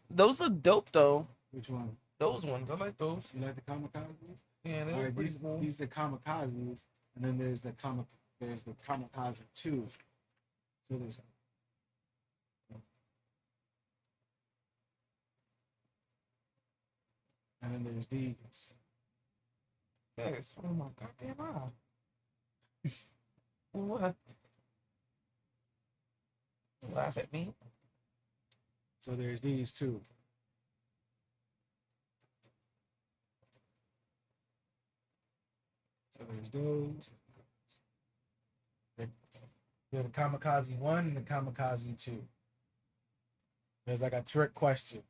Those look dope though. which one? Those ones, I like those. You like the Kamikazes? Yeah, they All look right, pretty cool. these are the Kamikazes, and then there's the Kamikaze 2. So there's and then there's these. Yes. Oh my goddamn eye. What? Laugh at me. So there's these two. So there's those. We have the Kamikaze 1 and the Kamikaze 2. There's like a trick question.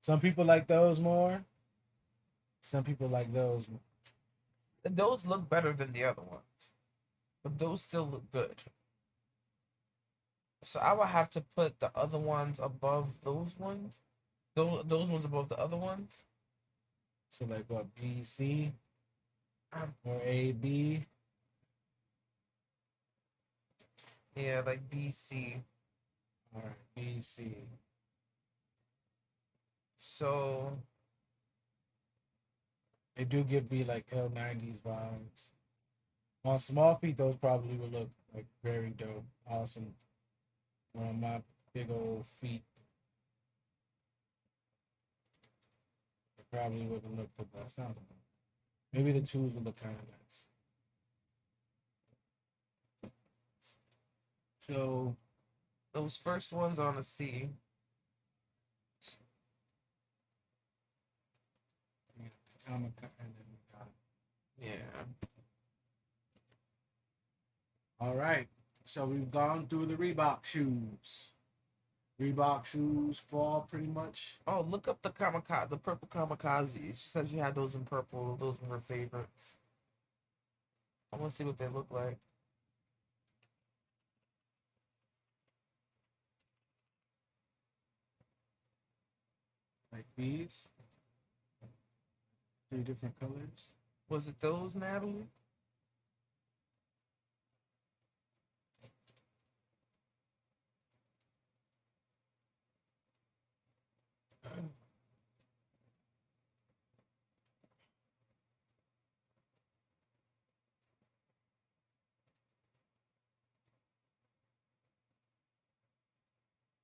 Some people like those more. Some people like those more. Those look better than the other ones, but those still look good. So I would have to put the other ones above those ones. Those ones above the other ones. So like what, B, C? Or A, B? Yeah, like BC. All right, B, C. So They do give me like L90s vibes. On small feet, those probably would look like very dope, awesome. On my big old feet, it probably wouldn't look the best. I don't know. Maybe the twos would look kind of nice. So those first ones on a C. and then we got Yeah. all right. So we've gone through the Reebok shoes. Reebok shoes fall pretty much. Oh, look up the the purple kamikazes. She said she had those in purple. Those were her favorites. I want to see what they look like. Like these. 3 different colors. Was it those, Natalie?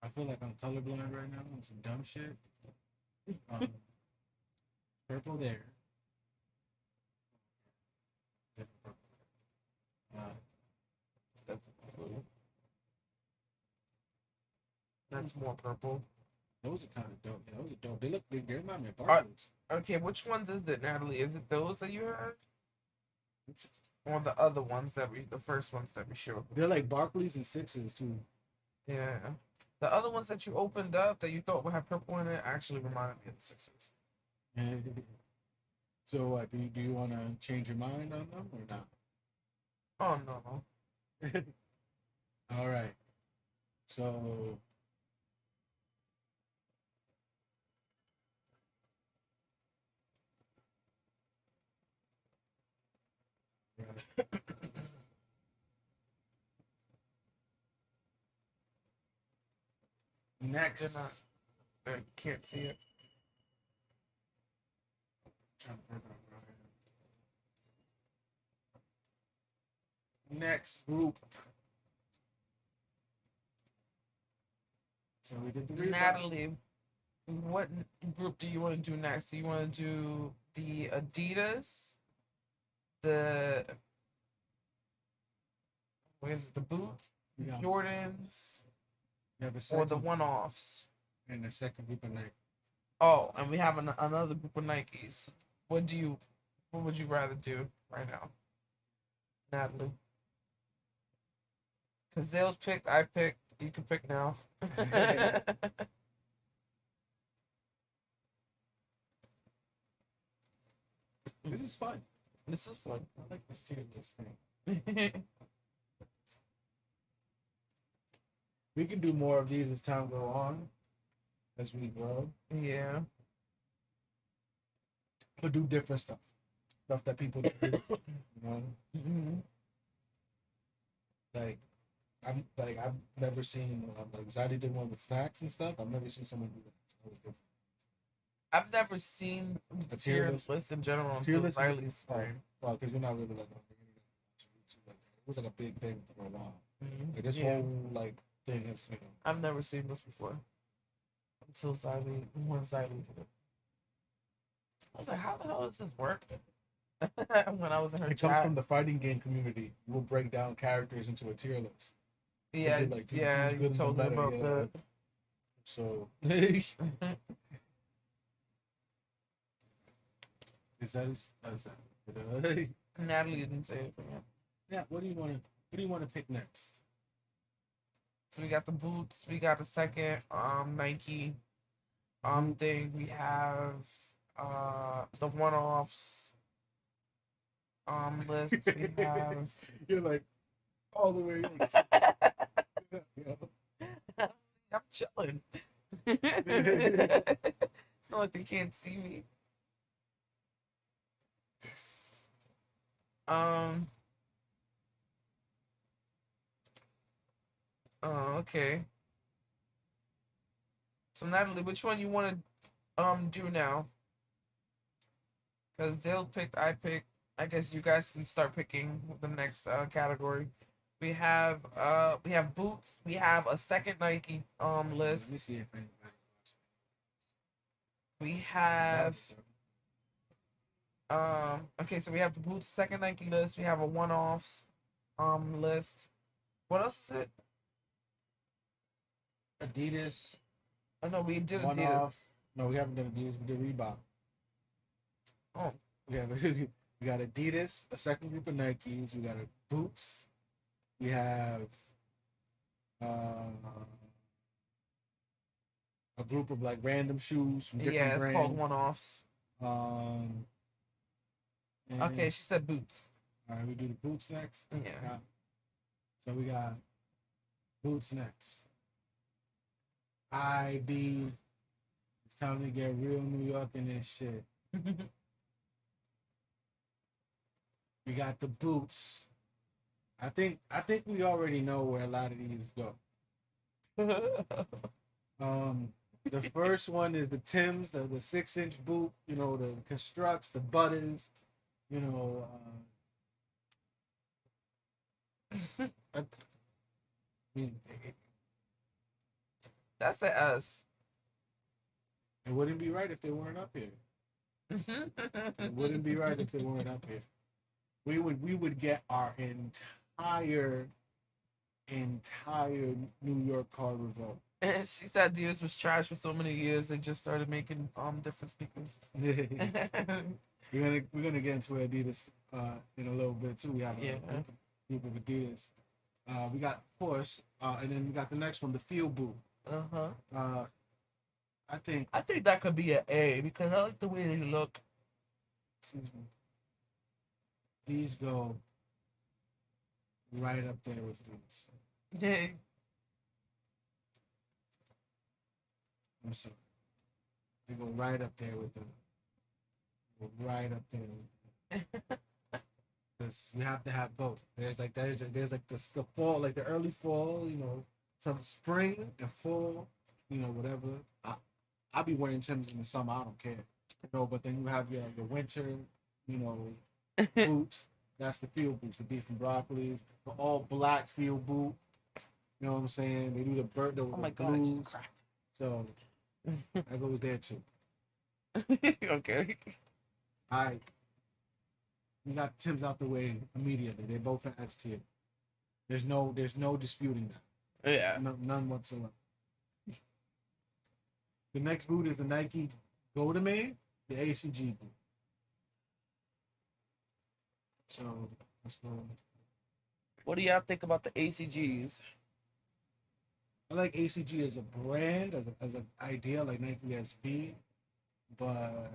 I feel like I'm colorblind right now on some dumb shit. Purple there. one's more purple. Those are kind of dope. Yeah, those are dope. They remind me of Uh, Barclays. okay, which ones is it, Natalie? Is it those that you have? Or the other ones the first ones that we showed? They're like Barclays and Sixes too. Yeah. The other ones that you opened up that you thought would have purple in it actually reminded me of the Sixers. So what? Do you want to change your mind on them or not? Oh, no. All right. So They're not. next. I can't see it. Next group. So we did the Reeboks. Natalie, what group do you want to do next? Do you want to do the Adidas, the what is it, the boots, Yeah. Jordans, We have a or second the one-offs? and a second group of Nike. Oh, and we have another group of Nikes. What would you rather do right now, Natalie? Because Zales picked, I picked. You can pick now. This is fun. This is fun. I like this tier list thing. We can do more of these as time go on, as we grow. Yeah. We'll do different stuff that people do. You know, Mm-hmm. like I've never seen like Zadie did one with snacks and stuff. I've never seen someone do that. So it was different. I've never seen the A tier tier list? list in general Tier until list is- Riley's stream. Well, because you're not really like on the internet watching YouTube like that. It was like a big thing for a while. Like this Yeah. whole like thing is, you know. I've never seen this before until when Xylee did it. I was like, how the hell does this work? When I was in her It chat. comes from the fighting game community. We'll break down characters into a tier list. Yeah, you're like, yeah, who's you good and told me better, about yeah. that. So is that Natalie didn't say anything yet. yeah, what do you want to pick next? So we got the boots, we got the second Nike thing, we have the one-offs list, we have You're like all the way I'm chilling. It's not like they can't see me. Okay. So Natalie, which one you want to do now? Because Zales picked, I picked. I guess you guys can start picking the next category. We have boots. We have a second Nike list. Let me see if anybody We have okay, so we have the boots second Nike list. We have a one-offs list. What else is it? Adidas. Oh no, we did One Adidas. off. No, we haven't done Adidas. We did Reebok. Oh. We got Adidas, a second group of Nikes. We got boots. We have a group of like random shoes from different Yeah, it's brands. called one-offs. and- Okay, she said boots. All right, we do the boots next. Yeah. So we got boots next. IB. It's time to get real New York in this shit. We got the boots. I think we already know where a lot of these go. The first one is the Timbs, the 6-inch boot, you know, the constructs, the buttons, you know, I mean, That's a S. it wouldn't be right if they weren't up here. It wouldn't be right if they weren't up here. We would get our entire New York car revolt. And she said Adidas was trash for so many years. They just started making different sneakers. We're gonna get into Adidas in a little bit too. We have Yeah. a group of Adidas. We got of course, and then we got the next one, the Field Boot. Uh-huh. I think. I think that could be an A because I like the way they look. Excuse me. These go right up there with these. Yeah. I'm sorry. They go right up there with them. Go right up there with them. Because you have to have both. There's like the fall, like the early fall, some spring and fall, whatever. I'll be wearing Timbs in the summer. I don't care. But then you have your winter, boots. That's the field boots, the beef and broccolis, the all black field boot. You know what I'm saying? They do the bird, Oh my God, blues. So that goes there too. Okay. All right. We got Tim's out the way immediately. They're both in S tier. There's no disputing that. Yeah. None whatsoever. The next boot is the Nike Golden Man, the ACG boot. So let's go. What do y'all think about the ACGs? I like ACG as a brand, as an idea, like Nike SB, but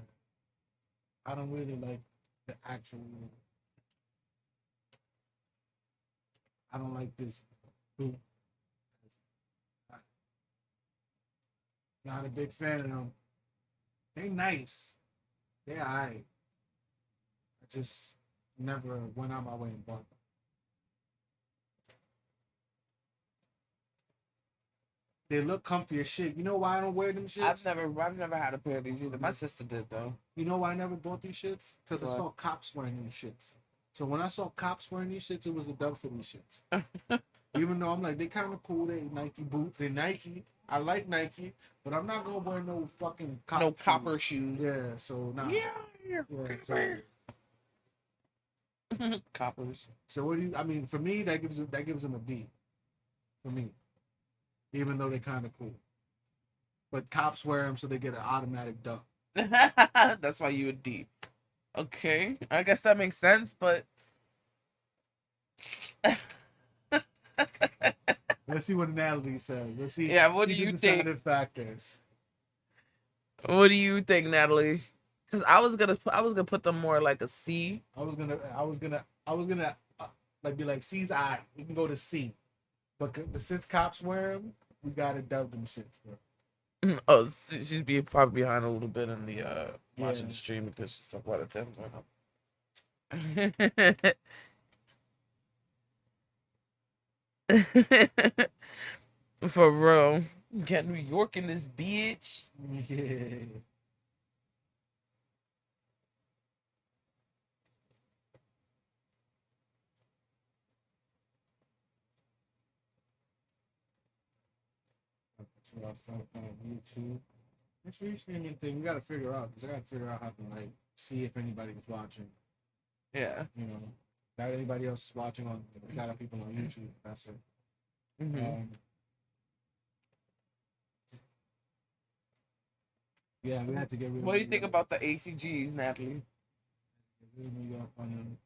I don't really like the actual. I don't like this boot. Not a big fan of them. They nice. They alright. I just never went out my way and bought them. They look comfy as shit. You know why I don't wear them shits? I've never had a pair of these either. My sister did though. You know why I never bought these shits? Because I saw cops wearing these shits. So when I saw cops wearing these shits, it was a dub for these shits. Even though I'm like, they kind of cool. They Nike boots. They Nike. I like Nike, but I'm not gonna wear no fucking copper shoes. Yeah, so nah. Yeah. So, coppers. So what do you? I mean, for me, that gives them a D. For me, even though they're kind of cool, but cops wear them so they get an automatic dub. That's why you would D. Okay, I guess that makes sense, but. Let's see what Natalie says. Let's see. Yeah, what do you think? Factors. What do you think, Natalie? Because I was gonna put them more like a C. I was gonna like be like C's I. We can go to C, but since cops wear them, we gotta dub them shits, bro. Oh, she's probably behind a little bit in the watching the stream because she's talking about the Timbs went up. For real. Got New York in this bitch. Yeah. That's what I felt on YouTube. This restreaming thing, we gotta figure out, because I gotta figure out how to like see if anybody's watching. Yeah. Not anybody else is watching on. We got our people on YouTube. That's it. Mm-hmm. Yeah, we had to get rid of. What do you think about the ACGs, Natalie? New York on them.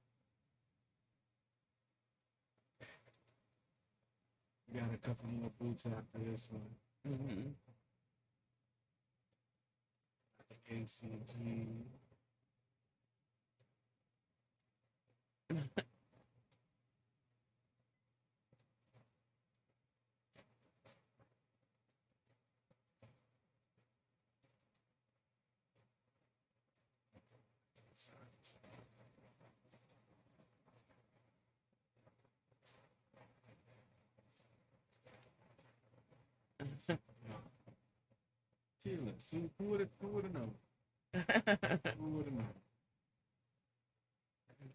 We got a couple more boots after this one. Mm-hmm. The ACG. Tearless. Who would have known? Who would have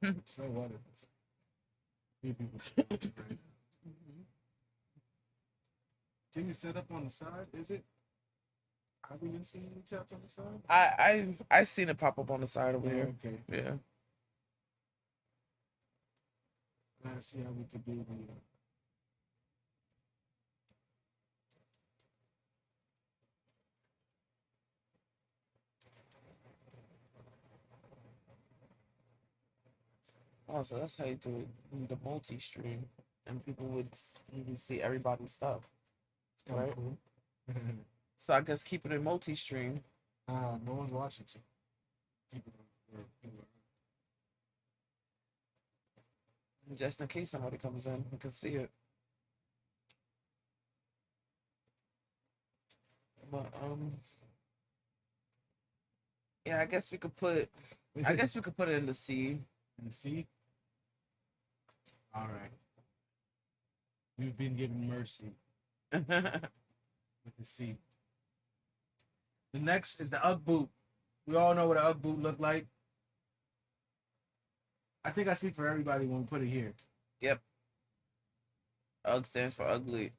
known? So what if it's few people watching right now? Can you set up on the side? Is it? Have we been seeing each other on the side? I seen it pop up on the side over here. Okay. Yeah. Gotta see how we could do the. Oh, so that's how you do the multi-stream, and people would you would see everybody's stuff, It's kind of right? cool. So I guess keep it in multi-stream, No one's watching, so people just in case somebody comes in, we can see it. But yeah, I guess we could put. I guess we could put it in the C. And see. All right, we've been given mercy with the C. The next is the UGG boot. We all know what an UGG boot look like. I think I speak for everybody when we put it here. Yep. UGG stands for ugly.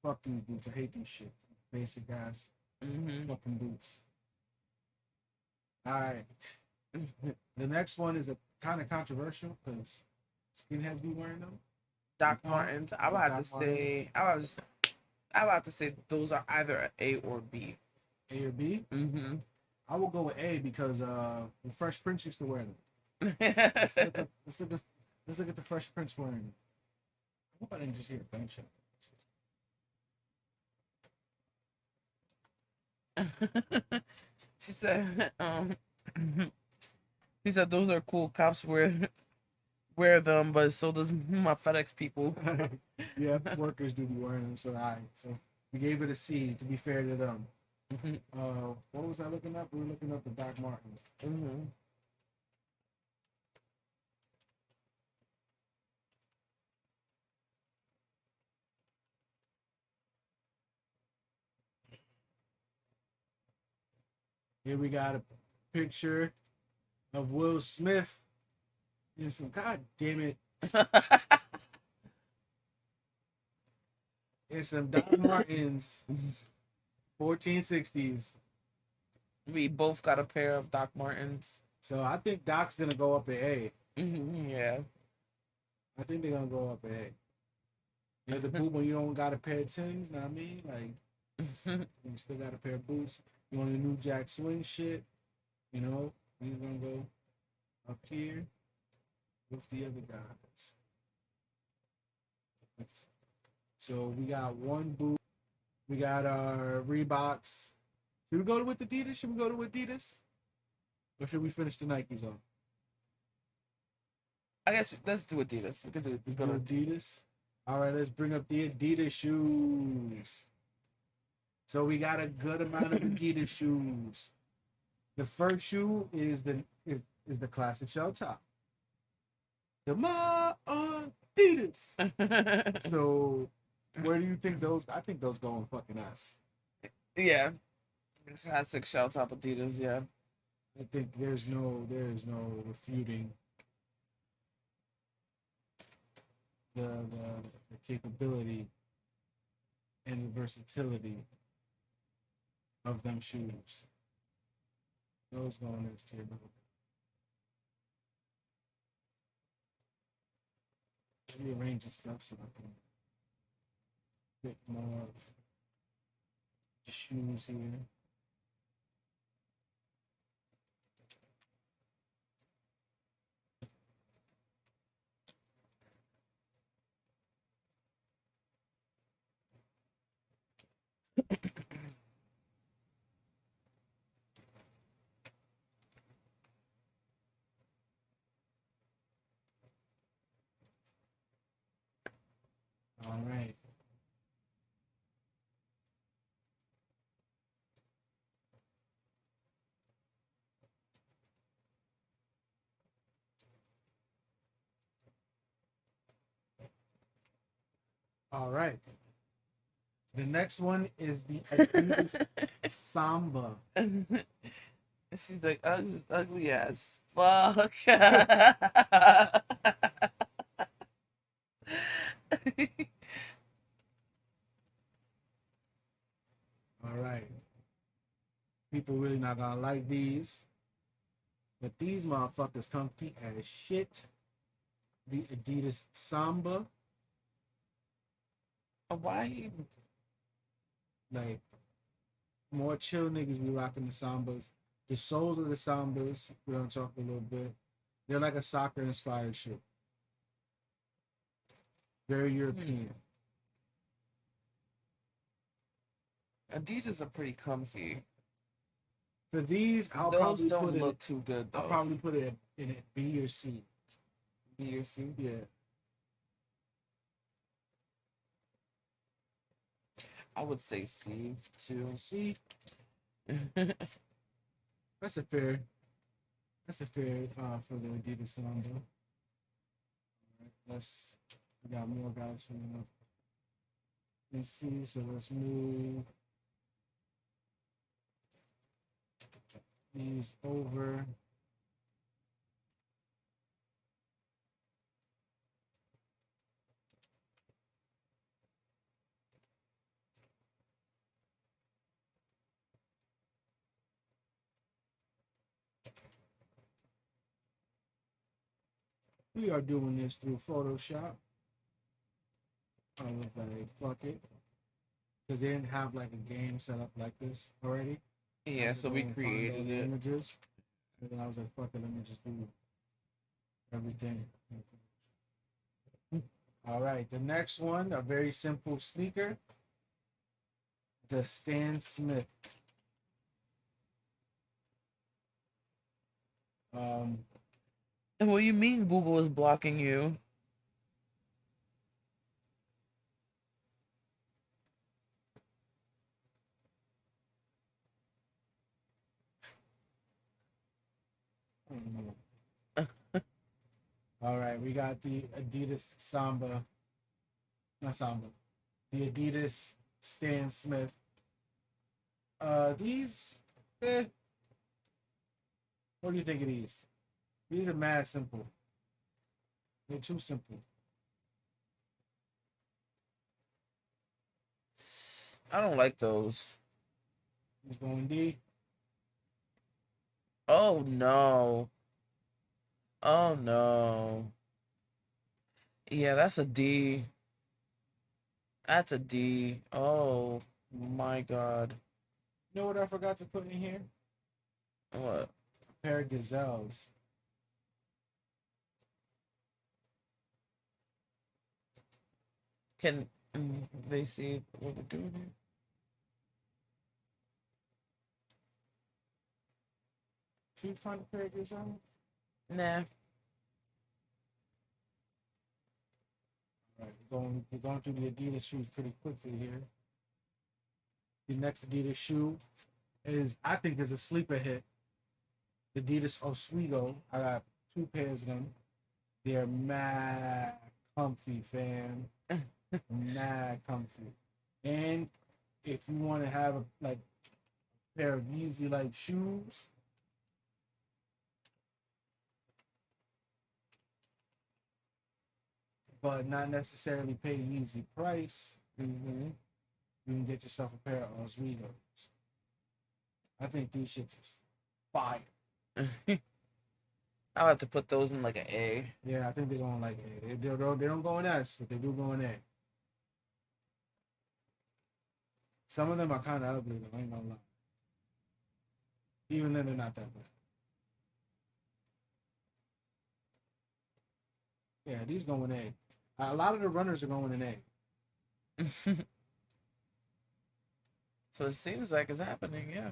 Fuck these boots. I hate these shit. Basic ass fucking boots. All right. The next one is a kind of controversial because skinheads be wearing them. Doc Martens. I would have to say. I would have to say those are either an A or B. A or B? Mm-hmm. I will go with A because the Fresh Prince used to wear them. Let's look at the Fresh Prince wearing them. I hope I didn't just hear a gunshot. She said, she said those are cool. Cops wear them, but so does my FedEx people. Yeah, workers do be wearing them, so so we gave it a C to be fair to them. What was I looking up? We were looking up the Doc Martens. Here we got a picture of Will Smith and some, god damn it, and some Doc Martens 1460s. We both got a pair of Doc Martens. So I think Doc's gonna go up at A. Yeah. I think they're gonna go up at A. Yeah, the boot when you don't got a pair of Tims, know what I mean? Like, you still got a pair of boots. You want a New Jack Swing shit, you know? He's gonna go up here with the other guys. So we got one boot. We got our Reeboks. Should we go with Adidas? Should we go to Adidas? Or should we finish the Nikes off? I guess let's do Adidas. We could do Let's go to Adidas. All right, let's bring up the Adidas shoes. So we got a good amount of Adidas shoes. The first shoe is the classic shell top. The Adidas. So where do you think those? I think those go in fucking S. Yeah. Classic shell top Adidas, yeah. I think there's no refuting the capability and the versatility of them shoes. Those go in this tier. Rearranging stuff so I can get more of the shoes here. All right. All right. The next one is the Adidas Samba. She's like ugly as fuck. All right. People really not gonna like these. But these motherfuckers comfy as shit. The Adidas Samba. Why? Like, more chill niggas be rocking the Sambas. The soles of the Sambas, we're gonna talk a little bit. They're like a soccer inspired shoe. Very European. Adidas are pretty comfy. For these, I'll Those probably don't put it. look too good I'll though. probably put it in a B or C. B or C? Yeah. I would say C too. C. That's a fair. That's a fair for the Adidas Samba. All right, we got more guys coming up. Let's see. So let's move these over. We are doing this through Photoshop. I was like, fuck it. Because they didn't have like a game set up like this already. Yeah, so we created it. Images. And then I was like, fuck it, let me just do everything. All right, the next one, a very simple sneaker. The Stan Smith. And what do you mean Google is blocking you? All right, we got the Adidas Samba. Not Samba. The Adidas Stan Smith. These, what do you think of these? These are mad simple. They're too simple. I don't like those. He's going D. Oh no. Oh no. Yeah, that's a D. That's a D. Oh my god. You know what I forgot to put in here? What? A pair of Gazelles. Can they see what we're doing here? Can you find a pair of Gazelles? Nah. All right, we're going through the Adidas shoes pretty quickly here. The next Adidas shoe is, I think, is a sleeper hit. Adidas Oswego. I got 2 pairs of them. They're mad comfy, fam. Mad comfy. And if you want to have a pair of Yeezy like shoes, but not necessarily pay Yeezy price, you can get yourself a pair of Oswegos. I think these shits is fire. I'll have to put those in like an A. Yeah, I think they're going like A. They don't go in S, but they do go in A. Some of them are kind of ugly, though, I ain't gonna lie. Even then, they're not that bad. Yeah, these go in A. A lot of the runners are going in A. So it seems like it's happening, yeah.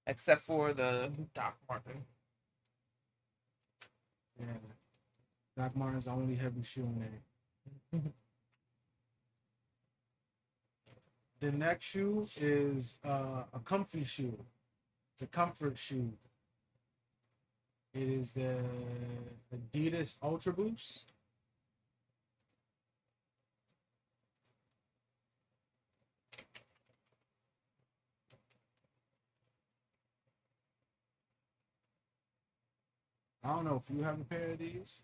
Except for the Doc Martin. Yeah. Doc Martens the only heavy shoe in there. The next shoe is a comfy shoe. It's a comfort shoe. It is the Adidas Ultra Boost. I don't know if you have a pair of these.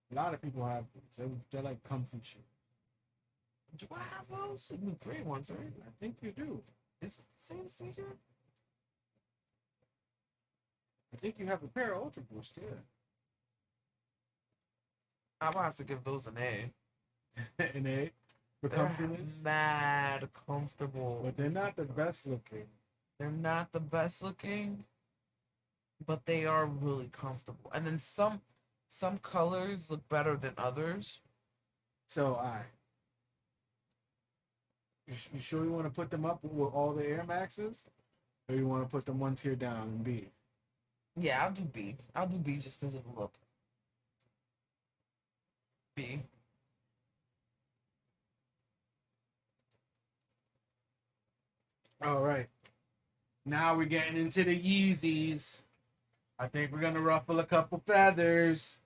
A lot of people have these. They're like comfy shoes. Do I have those? The gray ones, right? I think you do. Is it the same sneaker? I think you have a pair of Ultra Boost, yeah. I'm gonna have to give those an A. An A. for They're comfortness, mad comfortable. but they're not the best looking. They're not the best looking, but they are really comfortable. And then some colors look better than others. So you sure you want to put them up with all the Air Maxes, or you want to put them one tier down in B? Yeah, I'll do B. I'll do B just because of the look. B. All right. Now we're getting into the Yeezys. I think we're gonna ruffle a couple feathers.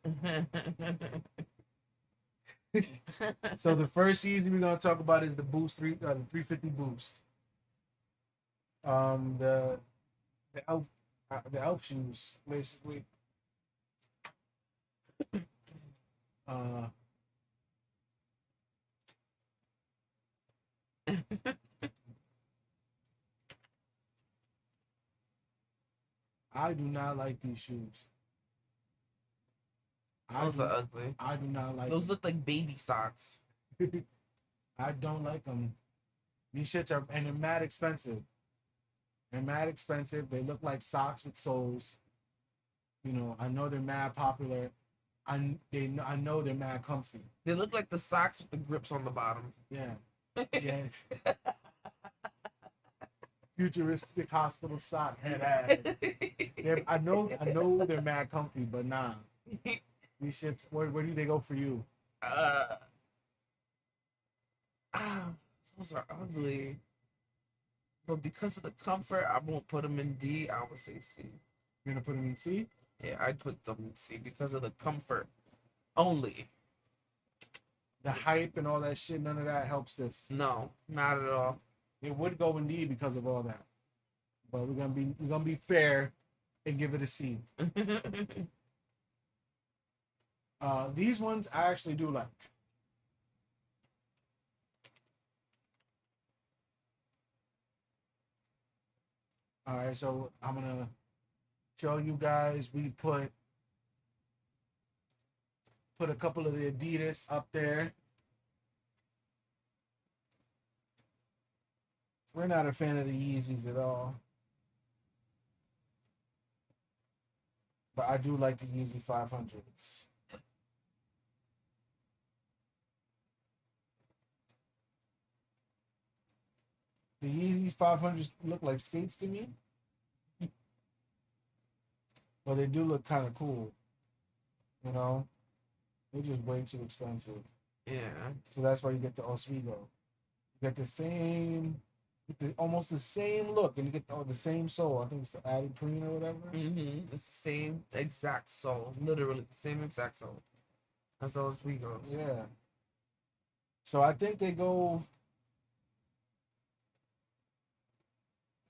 So the first Yeezy we're gonna talk about is the the 350 Boost. The elf shoes basically. Uh, I do not like these shoes. Those are ugly. I do not like Those them. look like baby socks. I don't like them. These shits are, and they're mad expensive. They're mad expensive. They look like socks with soles. You know, I know they're mad popular. I know they're mad comfy. They look like the socks with the grips on the bottom. Yeah. Yeah. Futuristic hospital sock head ass. I know they're mad comfy, but nah. These shits, where do they go for you? Those are ugly. But because of the comfort, I won't put them in D. I would say C. You're gonna put them in C? Yeah, I'd put them in C because of the comfort only. The hype and all that shit, none of that helps this. No, not at all. It would go in D because of all that. But we're gonna be fair and give it a C. These ones I actually do like. All right, so I'm gonna show you guys. We put a couple of the Adidas up there. We're not a fan of the Yeezys at all, but I do like the Yeezy 500s. The Yeezy 500s look like skates to me, but they do look kind of cool. You know, they're just way too expensive. Yeah. So that's why you get the Oswego. You get the same, almost the same look, and you get the same sole. I think it's the Adiprene or whatever. It's the same exact sole. Literally the same exact sole. That's all we go. Yeah. So I think they go.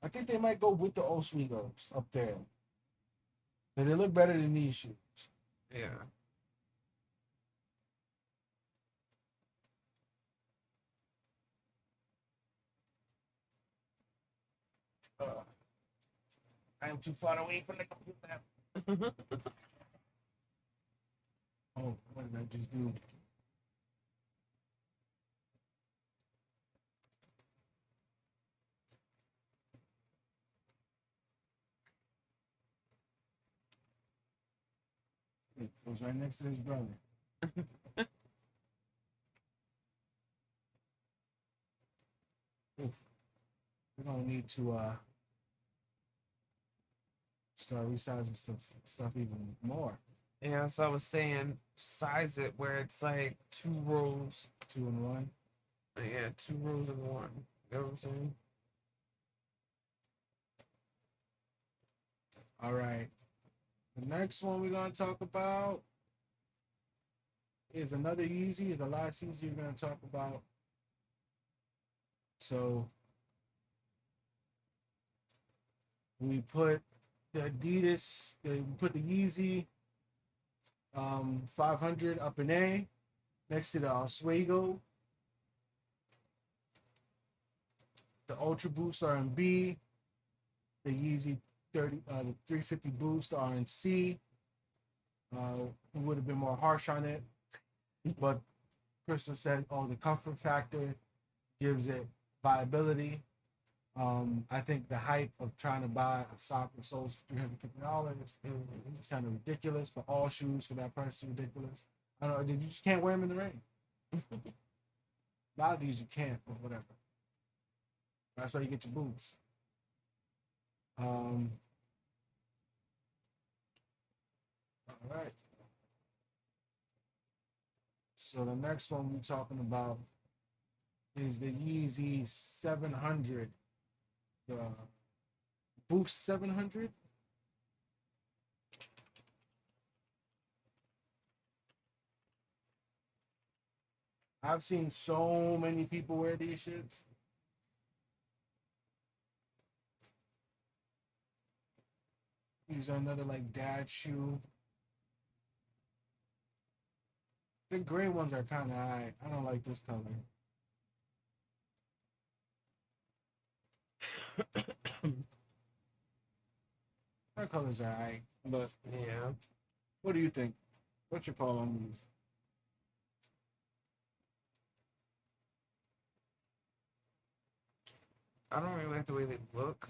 I think they might go with the Oswegos up there. But they look better than these shoes. Yeah. I am too far away from the computer. Oh, what did I just do? It goes right next to his brother. Oof. We're gonna need to start resizing stuff even more. Yeah, so I was saying size it where it's like 2 rows. 2 and 1. Yeah, 2 rows in one. You know what I'm saying? All right. The next one we're gonna talk about is another Yeezy. Is the last Yeezy we're gonna talk about. So we put the Adidas, we put the Yeezy 500 up in A, next to the Oswego. The Ultra Boost are in B. The Yeezy the 350 Boost are in C. We would have been more harsh on it, but Crystal said, "Oh, the comfort factor gives it viability." I think the hype of trying to buy a sock that sells for $350 is kind of ridiculous. For all shoes, for that price, is ridiculous. I don't know. You just can't wear them in the rain. A lot of these you can't, but whatever. That's why you get your boots. All right. So the next one we're talking about is the Yeezy 700, the Boost 700. I've seen so many people wear these shits. These are another like dad shoe. The gray ones are kind of high. I don't like this color. That colors are high, but Yeah. what do you think? What's your call on these? I don't really like the way they look.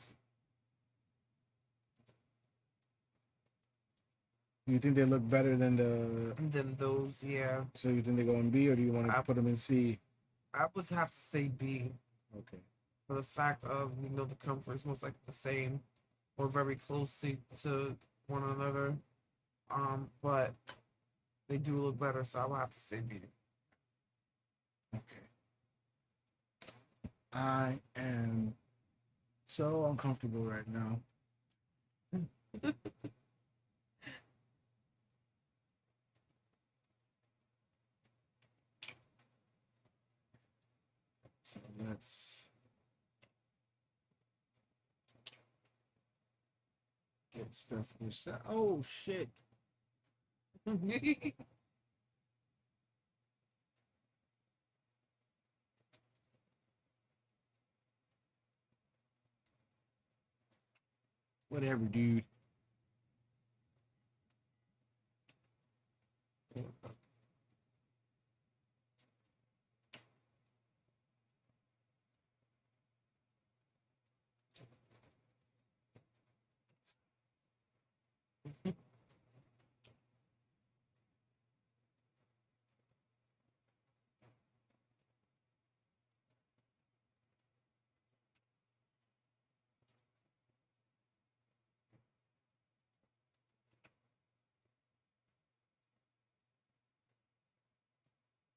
You think they look better than the? And then those, yeah. So you think they go in B, or do you want to put them in C? I would have to say B. Okay. For the fact of, the comfort is most likely the same or very closely to one another. But they do look better, so I would have to say B. Okay. I am so uncomfortable right now. So let's get stuff reset. Oh shit. Whatever, dude.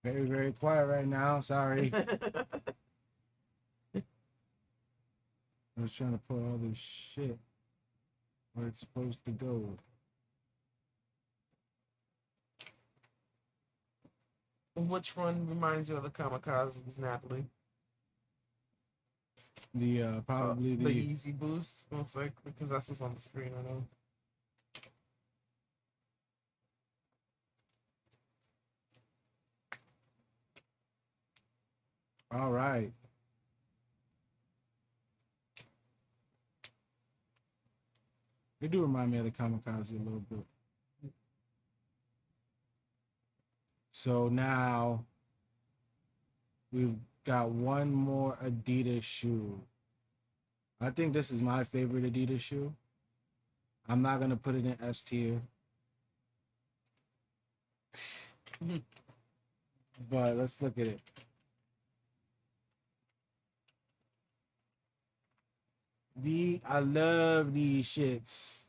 Very, very quiet right now. Sorry. I was trying to put all this shit where it's supposed to go. Which one reminds you of the kamikazes, Natalie? The probably the Easy Boost, looks like, because that's what's on the screen right now. All right. They do remind me of the kamikaze a little bit. So now we've got one more Adidas shoe. I think this is my favorite Adidas shoe. I'm not gonna put it in S tier. But let's look at it. I love these shits.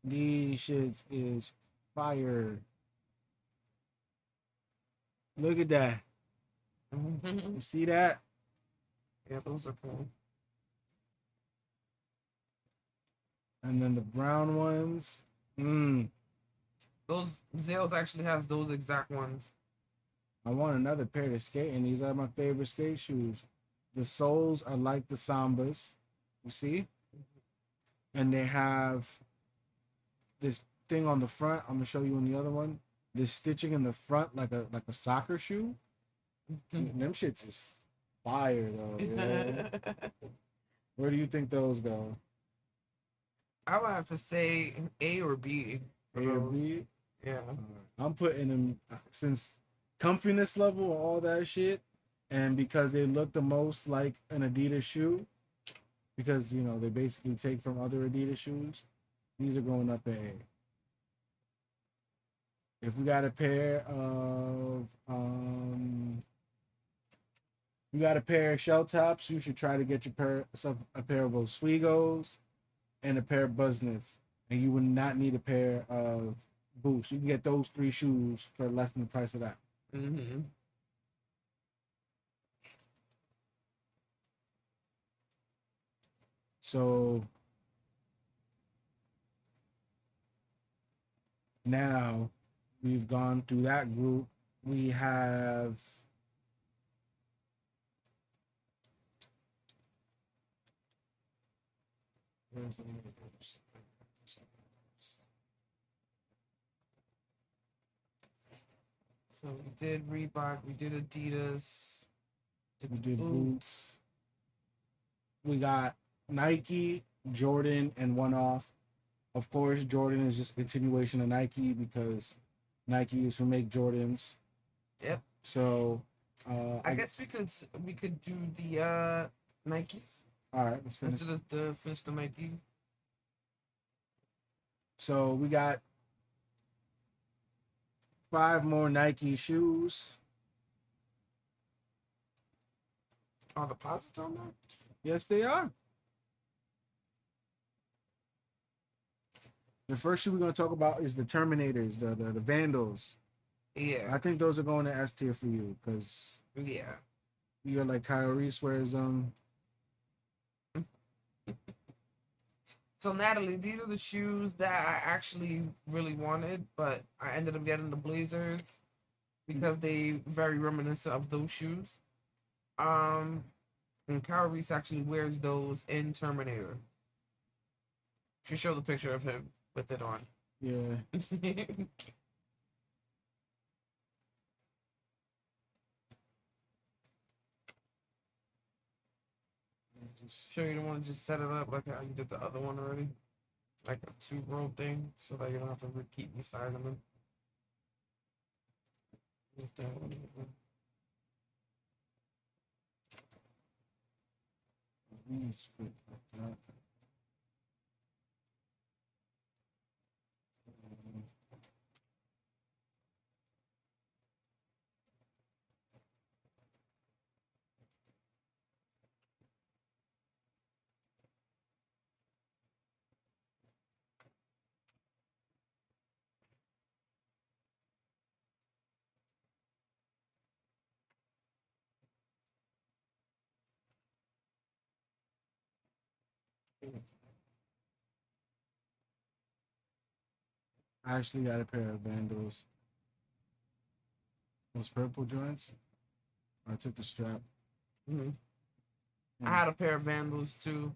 These shits is fire. Look at that. You see that? Yeah, those are cool. And then the brown ones. Those Zales actually has those exact ones. I want another pair to skate, and these are my favorite skate shoes. The soles are like the Sambas, you see? And they have this thing on the front. I'm gonna show you on the other one. This stitching in the front like a soccer shoe. Them shits is fire though. Yeah. Where do you think those go? I would have to say A or B. A or B? Yeah. I'm putting them, since comfiness level, all that shit, and because they look the most like an Adidas shoe, because you know they basically take from other Adidas shoes. These are going up an A. If we got a pair of shell tops, you should try to get a pair of Oswego's and a pair of Buzznuts, and you would not need a pair of boots. You can get those 3 shoes for less than the price of that. Mm-hmm. So now we've gone through that group. We have So we did Reebok, we did Adidas, we did boots. boots. We got Nike, Jordan, and one off. Of course, Jordan is just a continuation of Nike because Nike used to make Jordans. Yep. So I guess we could do the Nikes. All right, let's finish. Let's do finish the Nike. So we got 5 more Nike shoes. Are the posits on there? Yes, they are. The first shoe we're going to talk about is the Terminators, the Vandals. Yeah. I think those are going to S tier for you because you're like KRYSTLE wears them. So Natalie, these are the shoes that I actually really wanted, but I ended up getting the Blazers because they very reminiscent of those shoes. And KRYSTLE actually wears those in Terminator. She showed the picture of him with it on. Yeah. Sure, you don't want to just set it up like how you did the other one already, like a 2-row thing, so that you don't have to keep resizing them. I actually got a pair of Vandals. Those purple joints. I took the strap. Mm-hmm. I had a pair of Vandals too.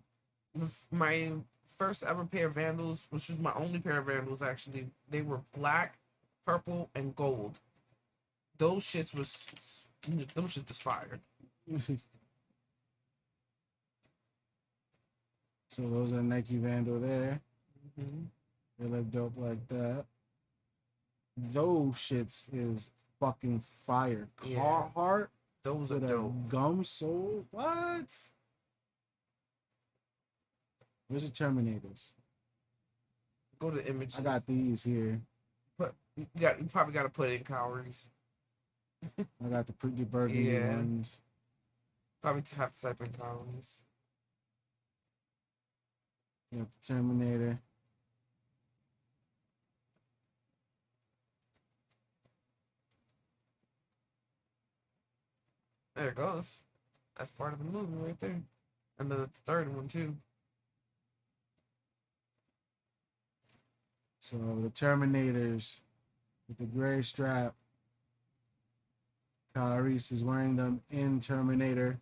My first ever pair of Vandals, which was my only pair of Vandals actually, they were black, purple, and gold. Those shits was fire. So those are Nike Vandal there. Mm-hmm. They look dope like that. Those shits is fucking fire. Carhartt. Those are with dope. A gum sole. What? Where's the Terminators? Go to images. I got these here. But you probably got to put in calories. I got the pretty burgundy ones. Probably have to type in calories. Got the Terminator. There it goes. That's part of the movie right there. And then the third one too. So the Terminators with the gray strap. KRYSTLE is wearing them in Terminator.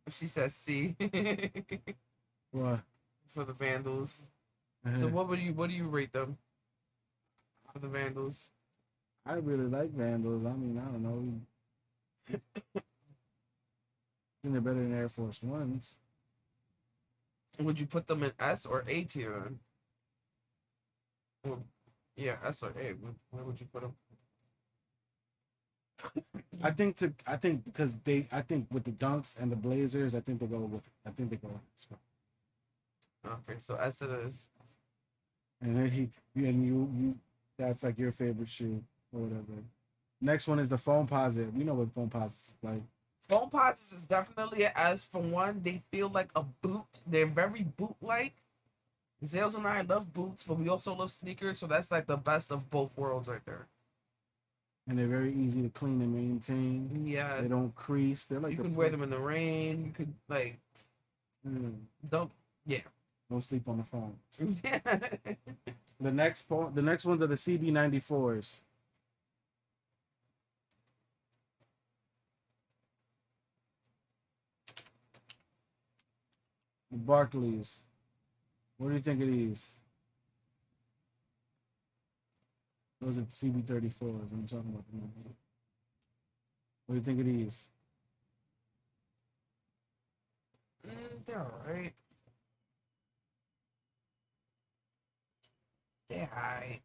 She says C. What? For the Vandals. So what do you rate them for the Vandals? I really like Vandals. I mean, I don't know. I think they're better than Air Force Ones. Would you put them in S or A tier? Well, yeah, S or A. Where would you put them? I think because I think with the Dunks and the Blazers, I think they go with so. Okay, so S it is. And then you that's like your favorite shoe or whatever. Next one is the foam posit. We know what foam posits is like. Foam posits is definitely an S. For one, they feel like a boot. They're very boot-like. Zales and I love boots, but we also love sneakers, so that's like the best of both worlds right there. And they're very easy to clean and maintain. Yes. They don't crease. They're like you can wear them in the rain. You could like don't yeah. Don't sleep on the phone. Yeah. The next ones are the CB94s. The Barclays. What do you think of these? Those are CB34s. I'm talking about them. What do you think of these? They're alright. They're high.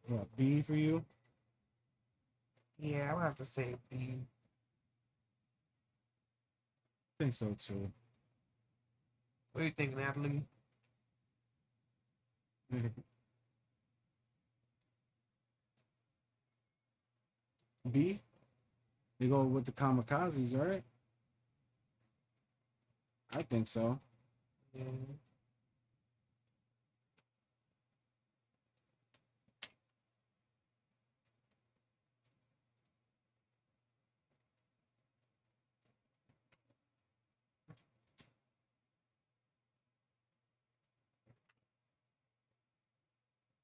What, B for you? Yeah, I would have to say B. I think so too. What do you think, Natalie? B? They go with the kamikazes, right? I think so. Yeah.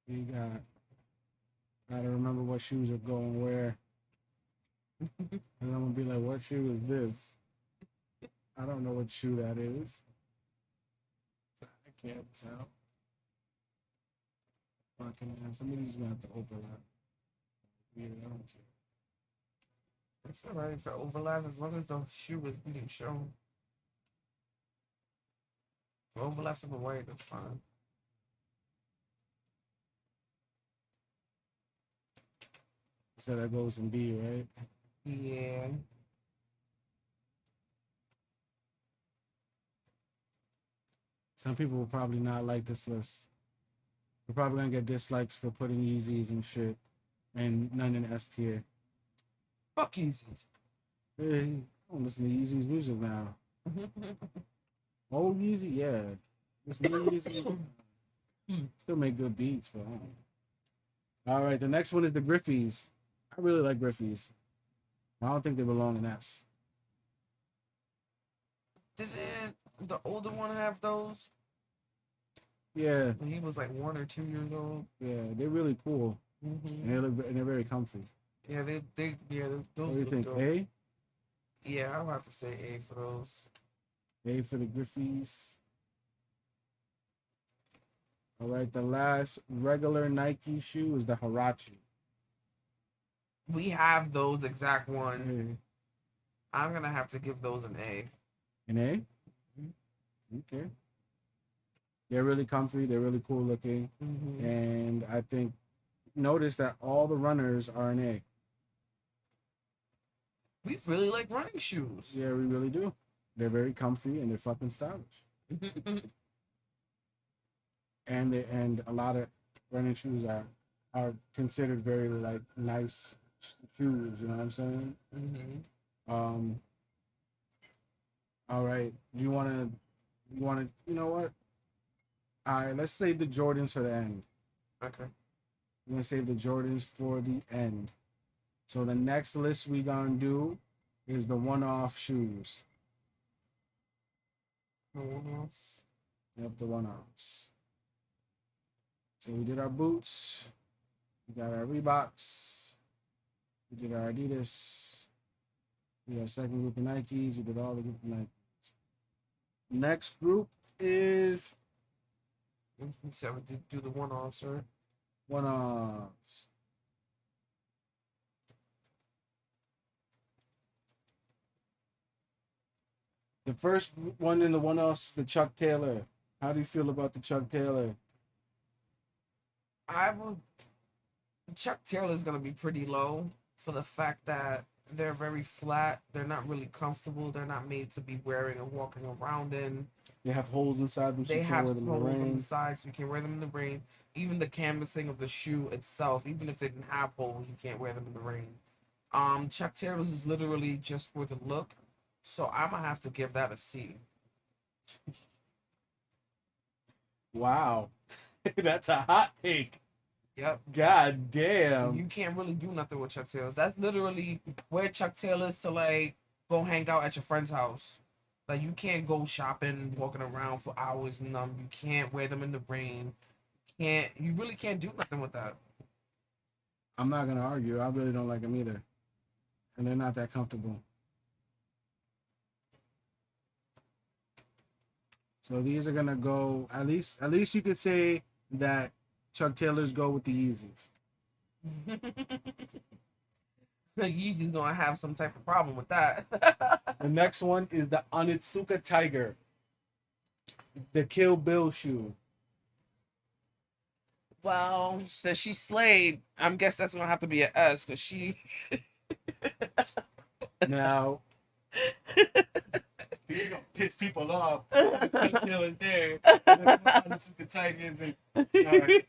You gotta remember what shoes are going where. And I'm gonna be like, what shoe is this? I don't know what shoe that is. I can't tell. Fucking man, somebody's gonna have to overlap. Yeah, I don't care. It's alright for overlaps as long as the shoe is being shown. For overlaps of the white, that's fine. So that goes in B, right? Yeah. Some people will probably not like this list. We're probably gonna get dislikes for putting Yeezys and shit, and none in S tier. Fuck Yeezys. Hey, I don't listen to Yeezy's music now. Old Yeezy, yeah. This new Yeezy still make good beats, but all right. The next one is the Griffies. I really like Griffies. I don't think they belong in S. Didn't the older one have those? Yeah, When he was like 1 or 2 years old. yeah, they're really cool, Mm-hmm. and they're very comfy. Yeah, those What do you look think? dope. A? Yeah, I'll have to say A for those. A for the Griffies. All right, the last regular Nike shoe is the Huarache. We have those exact ones. Hey. I'm gonna have to give those an A. An A? Mm-hmm. Okay. They're really comfy. They're really cool looking. Mm-hmm. And I think, notice that all the runners are an A. We really like running shoes. Yeah, we really do. They're very comfy and they're fucking stylish. And a lot of running shoes are considered very like nice shoes. You know what I'm saying? Mm-hmm. All right. You wanna? You know what? All right. Let's save the Jordans for the end. Okay. We're gonna save the Jordans for the end. So the next list we gonna do is the one-off shoes. The one-offs. Yep, the one-offs. So we did our boots. We got our Reeboks. We did our Adidas. We got our second group of Nikes. We did all the group of Nikes. Next group is We said we did do the one-offs, right? one-offs. The first one in the one-offs is the Chuck Taylor. How do you feel about the Chuck Taylor? I would. Chuck Taylor is gonna be pretty low for the fact that they're very flat. They're not really comfortable. They're not made to be wearing and walking around in. They have holes inside them, so They you can't have wear them in the holes on the rain. sides, so you can't wear them in the rain. Even the canvassing of the shoe itself, even if they didn't have holes, you can't wear them in the rain. Chuck Taylor's is literally just for the look, so I'm gonna have to give that a C. Wow, that's a hot take. Yep. God damn. You can't really do nothing with Chuck Taylors. That's literally where Chuck Taylors to like go hang out at your friend's house. Like you can't go shopping, walking around for hours and you can't wear them in the rain. You really can't do nothing with that. I'm not gonna argue. I really don't like them either, and they're not that comfortable. So these are gonna go. At least you could say that Chuck Taylors go with the Yeezys. Yeezy's gonna have some type of problem with that. The next one is the Onitsuka Tiger, the Kill Bill shoe. Well, since she slayed, I guess that's gonna have to be an S because she. Now, you're gonna piss people off. Chuck Taylors there, and then Onitsuka Tigers. All right.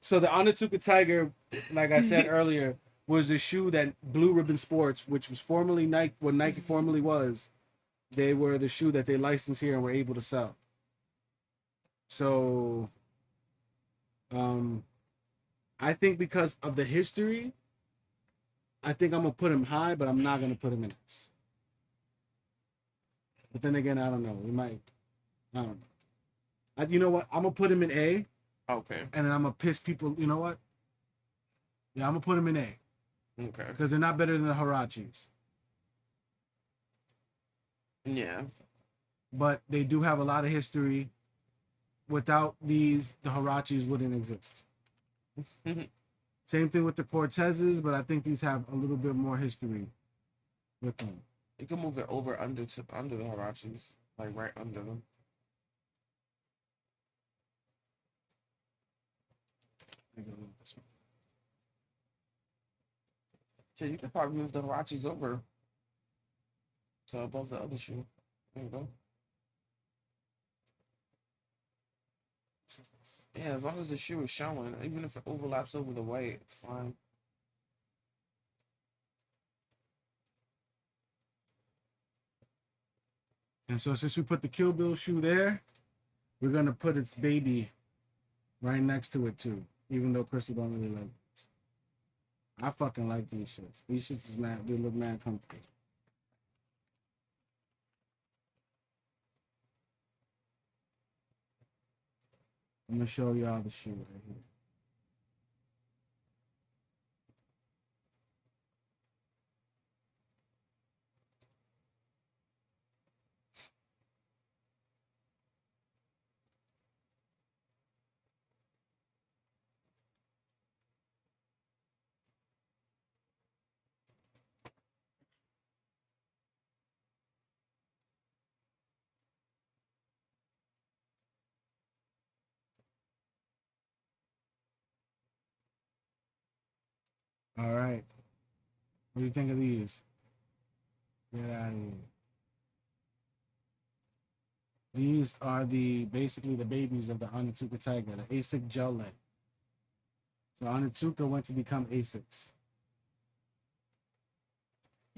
So the Onitsuka Tiger, like I said earlier, was the shoe that Blue Ribbon Sports, which was formerly Nike, what Nike formerly was, they were the shoe that they licensed here and were able to sell. So, I think because of the history, I think I'm gonna put him high, but I'm not gonna put him in S. But then again, I don't know. We might. I don't know. You know what? I'm gonna put him in A, Okay. and then I'm gonna piss people. You know what? Yeah, I'm gonna put him in A. Okay. Because they're not better than the Hirachis. Yeah. But they do have a lot of history. Without these, the Hirachis wouldn't exist. Same thing with the Cortezes, but I think these have a little bit more history with them. You can move it over under the Hirachis, like right under them. So you could probably move the Hirachis over to above the other shoe. There you go. Yeah, as long as the shoe is showing, even if it overlaps over the white, it's fine. And so since we put the Kill Bill shoe there, we're gonna put its baby right next to it too. Even though Crystal don't really like it. I fucking like these shits. These shits is mad. They look mad comfortable. I'm gonna show y'all the shoe right here. All right. What do you think of these? Get out of here. These are basically the babies of the Onitsuka Tiger, the ASIC gel leg. So Onitsuka went to become ASICs.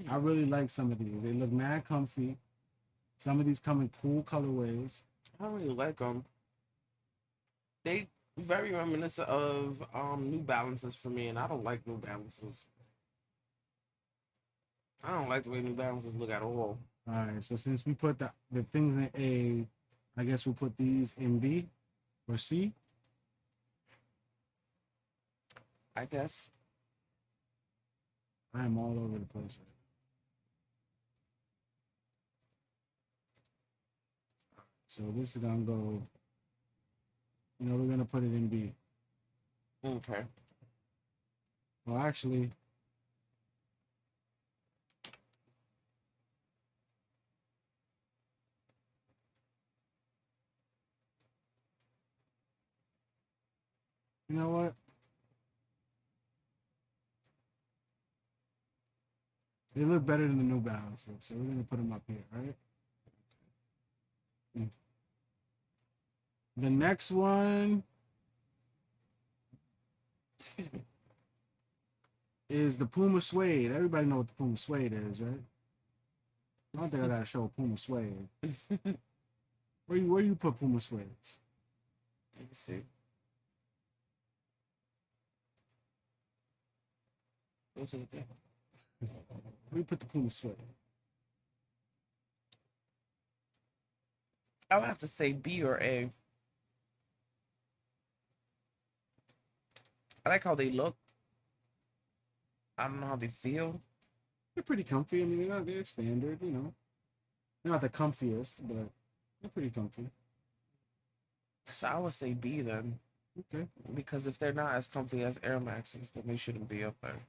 I really like some of these. They look mad comfy. Some of these come in cool colorways. I don't really like them. They very reminiscent of New Balances for me, and I don't like New Balances. I don't like the way New Balances look at all. All right, so since we put the things in A, I guess we'll put these in B or C. I guess. I am all over the place. So this is gonna go. We're gonna put it in B. Okay. Well, actually, You know what? They look better than the New Balances, so we're gonna put them up here, right? The next one Excuse me. is the Puma Suede. Everybody know what the Puma Suede is, right? I don't think I gotta show Puma Suede. Where you put Puma Suedes? Let me see. Go to the thing. Where you put the Puma Suede? I would have to say B or A. I like how they look. I don't know how they feel. They're pretty comfy. I mean, they're standard, you know. They're not the comfiest, but they're pretty comfy. So I would say B then. Okay. Because if they're not as comfy as Air Maxes, then they shouldn't be up there.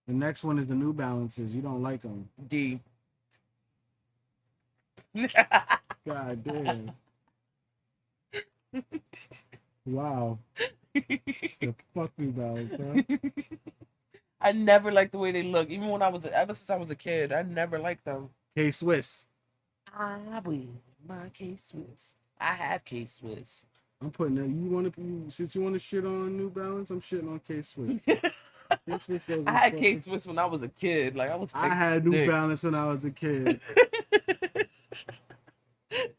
The next one is the New Balances. You don't like them. D. God damn. Wow. So fuck New Balance, huh? I never liked the way they look. Even when ever since I was a kid, I never liked them. K-Swiss. I will my K-Swiss. I have K-Swiss. I'm putting that. Since you want to shit on New Balance, I'm shitting on K-Swiss. K-Swiss goes I had K-Swiss when I was a kid. Like I had New Balance when I was a kid.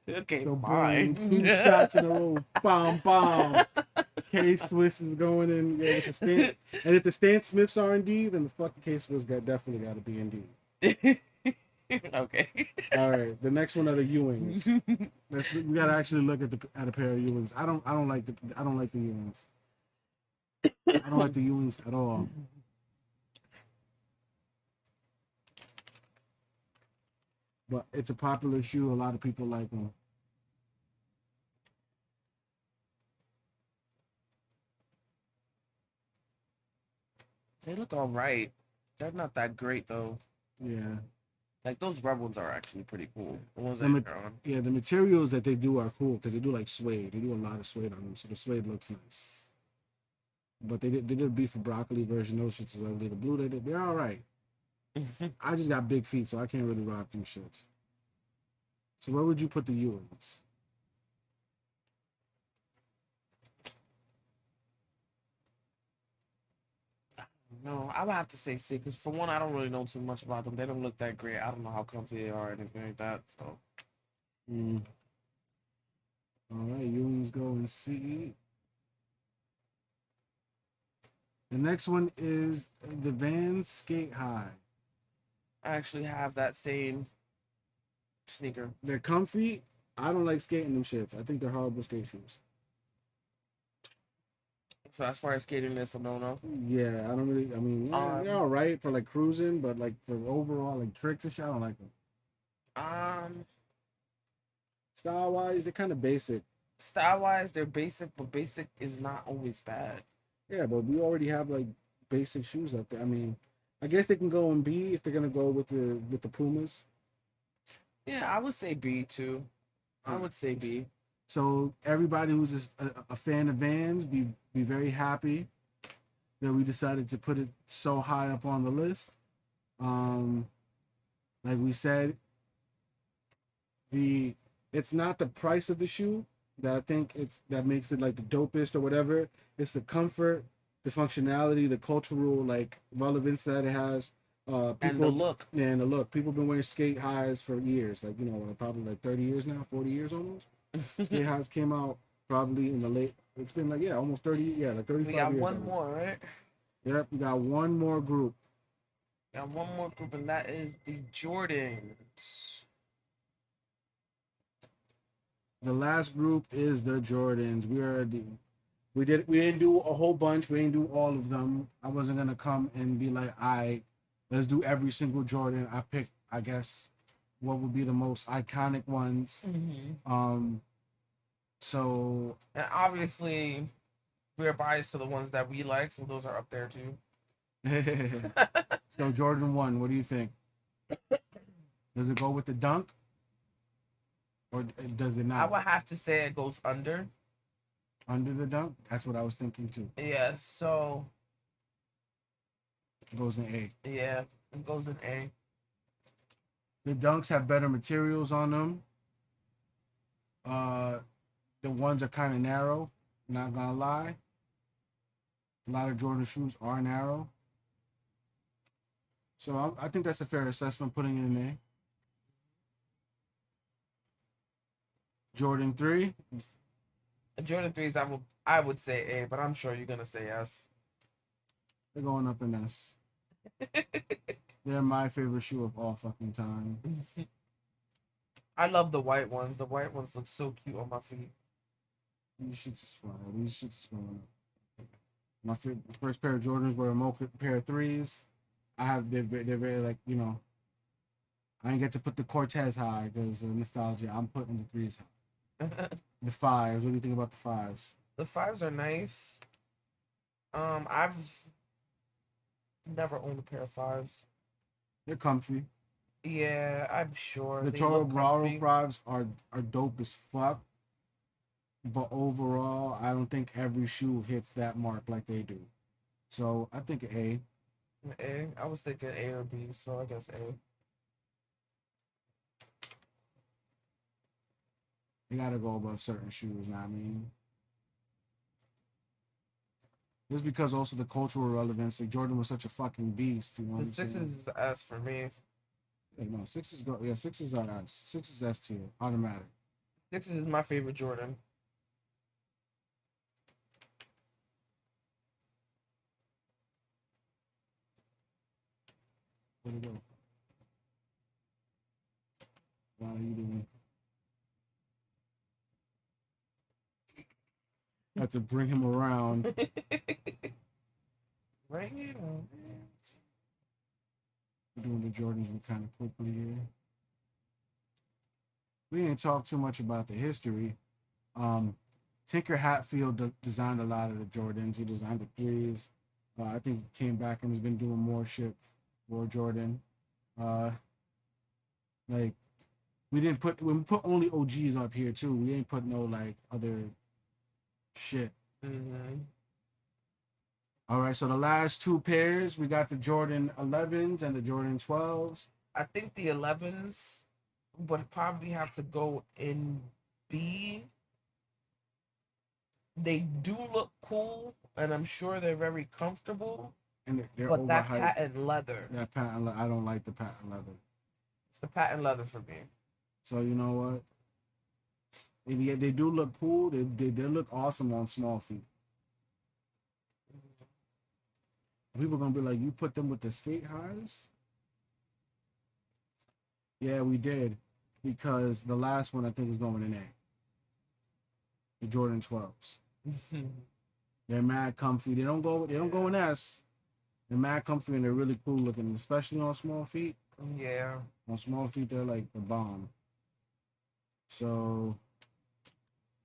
Okay, So fine. boom, 2 shots in a row. Bomb, bomb. K-Swiss is going in with the Stan. And if the Stan Smiths are in D, then the fucking K-Swiss definitely got to be in D. Okay. All right, the next one are the Ewings. We gotta actually look at a pair of Ewings. I don't like the Ewings. I don't like the Ewings at all. But it's a popular shoe. A lot of people like them. They look all right. They're not that great though. Yeah. Like those red ones are actually pretty cool. The ones that you're on. Yeah, the materials that they do are cool because they do like suede. They do a lot of suede on them, so the suede looks nice. But they did a beef for broccoli version. Those shits is ugly. The blue they're all right. I just got big feet, so I can't really rock them shits. So where would you put the Ewings? No, I would have to say C because for one, I don't really know too much about them. They don't look that great. I don't know how comfy they are or anything like that. So. All right, Ewings go in C. The next one is the Vans Skate High. I actually have that same sneaker. They're comfy. I don't like skating them shits. I think they're horrible skate shoes. So as far as skating this, I don't know. Yeah, I don't really. I mean, they're all right for like cruising, but like for overall like tricks and shit, I don't like them. Style wise, they're kind of basic. Style wise, they're basic, but basic is not always bad. Yeah, but we already have like basic shoes up there. I mean, I guess they can go in B if they're gonna go with the Pumas. Yeah, I would say B too. I would say B. So everybody who's a fan of Vans, be very happy that we decided to put it so high up on the list. Like we said, it's not the price of the shoe that I think that makes it like the dopest or whatever. It's the comfort, the functionality, the cultural like relevance that it has. And the look. Yeah, and the look. People have been wearing skate highs for years, like probably like 30 years now, 40 years almost. Skate highs came out probably in the late. It's been like almost 30. Yeah, like 35 years. We got one almost. more, right? Yep, we got one more group. Got one more group, and that is the Jordans. The last group is the Jordans. We didn't do a whole bunch. We didn't do all of them. I wasn't gonna come and be like, let's do every single Jordan. I picked, I guess, what would be the most iconic ones. So and obviously we're biased to the ones that we like, so those are up there too. So Jordan 1, what do you think? Does it go with the dunk? Or does it I not? would have to say it goes under. Under the dunk? That's what I was thinking too. Yeah, so It goes in A. yeah, it goes in A. The dunks have better materials on them. The ones are kind of narrow. Not gonna lie. A lot of Jordan shoes are narrow. So I think that's a fair assessment putting it in A. Jordan 3. Jordan 3s, I would say A, but I'm sure you're gonna say yes. They're going up in S. They're my favorite shoe of all fucking time. I love the white ones. The white ones look so cute on my feet. These shits is fire. These shits is going up. My first pair of Jordans were a mocha pair of 3s. They're very like, you know, I didn't get to put the Cortez high because of nostalgia. I'm putting the 3s high. The 5s. What do you think about the 5s? The 5s are nice. I've never owned a pair of 5s. They're comfy. Yeah, I'm sure. The They Toro look Bravo comfy. 5s are dope as fuck. But overall, I don't think every shoe hits that mark like they do. So I think A. A. I was thinking A or B, so I guess A. You gotta go above certain shoes, know what I mean? Just because also the cultural relevance, like Jordan was such a fucking beast. You know what The I'm saying? 6s is S for me. Yeah, no, 6s go. Yeah, 6s are S. 6s S tier, automatic. 6s is my favorite Jordan. Where'd it go? What are you doing? I have to bring him around. Right here. We're doing the Jordans kind of quickly here. We didn't talk too much about the history. Tinker Hatfield designed a lot of the Jordans. He designed the 3s. I think he came back and has been doing more shit for Jordan. Like we put only OGs up here too. We ain't put no like other shit. Mm-hmm. All right, so the last two pairs, we got the Jordan 11s and the Jordan 12s. I think the 11s would probably have to go in B. They do look cool, and I'm sure they're very comfortable. And they're but that overhyped. patent leather, That patent, I don't like the patent leather. it's the patent leather for me. So you know what? And yet they do look cool. They look awesome on small feet. People are gonna be like, you put them with the skate highs? Yeah, we did. Because the last one I think is going in A. The Jordan 12s. They're mad comfy. They don't go in S. They're mad comfy and they're really cool looking, especially on small feet. Yeah. On small feet, they're like the bomb. So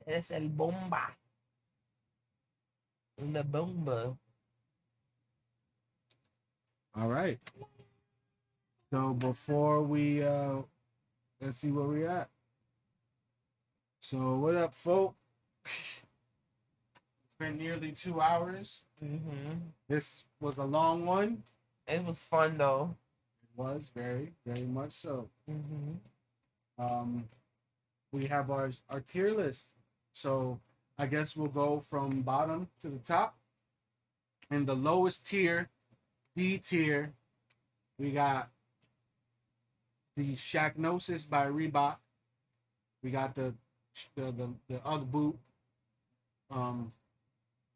Es el bomba. La bomba. all right. So before we let's see where we at. So what up, folk? It's been nearly 2 hours. Mm-hmm. This was a long one. It was fun though. It was very, very much so. Mm-hmm. We have our tier list. So I guess we'll go from bottom to the top. In the lowest tier, D tier, we got the Shacknosis by Reebok. We got the Ugg boot.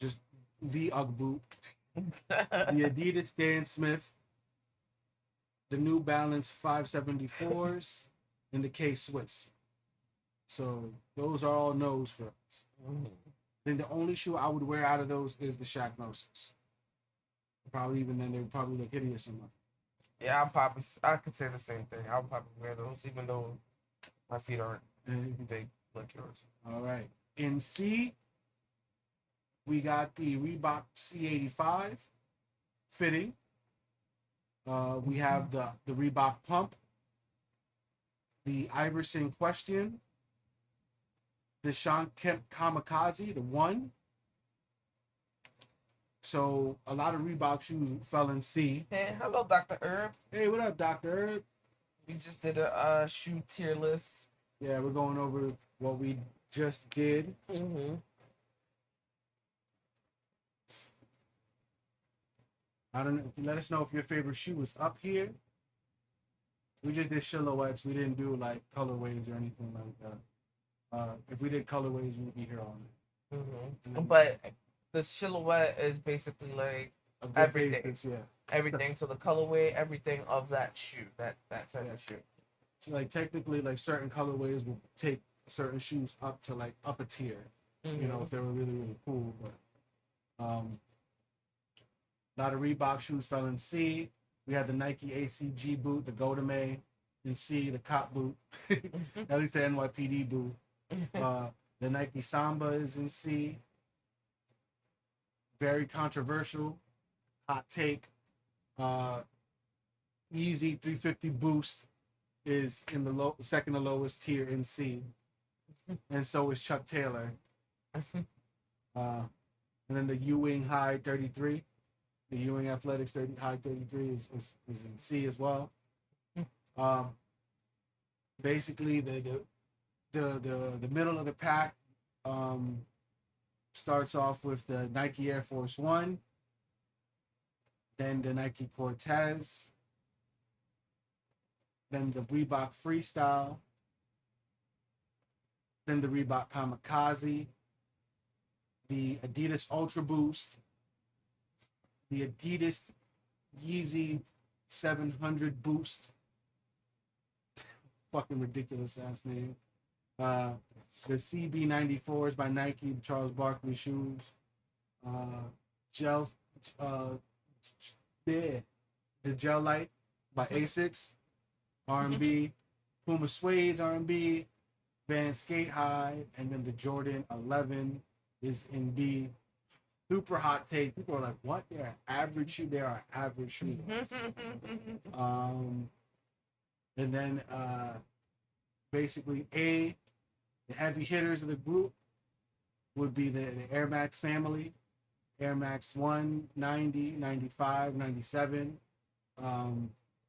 Just the Ugg boot. The Adidas Stan Smith. The New Balance 574s and the K Swiss. So those are all no's for us. Then the only shoe I would wear out of those is the Shacknosis. Probably even then they would probably look hideous enough. Yeah, I could say the same thing. I'll probably wear those, even though my feet aren't big like yours. All right. In C, we got the Reebok C85 fitting. We have the Reebok Pump. the Iverson Question, the Sean Kemp Kamikaze, the one. So a lot of Reebok shoes fell in C. Hey, hello, Dr. Herb. Hey, what up, Dr. Herb? We just did a shoe tier list. Yeah, we're going over what we just did. Mm-hmm. I don't know. Let us know if your favorite shoe is up here. We just did silhouettes. We didn't do like colorways or anything like that. If we did colorways, we'd be here all night. Mm-hmm. But the silhouette is basically like everything. Basics, yeah. Everything. So the colorway, everything of that shoe, that type of shoe. So like technically, like certain colorways will take certain shoes up to like up a tier. Mm-hmm. You know, if they were really really cool. But a lot of Reebok shoes fell in C. We had the Nike ACG boot, the Godame in C, the cop boot, at least the NYPD boot. The Nike Samba is in C. Very controversial, hot take. Yeezy 350 Boost is in the second to lowest tier in C, and so is Chuck Taylor. And then the Ewing High 33. The Ewing Athletics High 33 is in C as well. Basically, the middle of the pack starts off with the Nike Air Force One, then the Nike Cortez, then the Reebok Freestyle, then the Reebok Kamikaze, the Adidas Ultra Boost, the Adidas Yeezy 700 Boost. Fucking ridiculous ass name. The CB94s by Nike, the Charles Barkley shoes. The Gel Light by Asics. R&B. Puma Suede's R&B. Van Skate High. And then the Jordan 11 is in B. Super hot take. People are like, what? They're average shoe. They are average shoes. And then basically the heavy hitters of the group would be the Air Max family. Air Max 1, 90, 95, 97.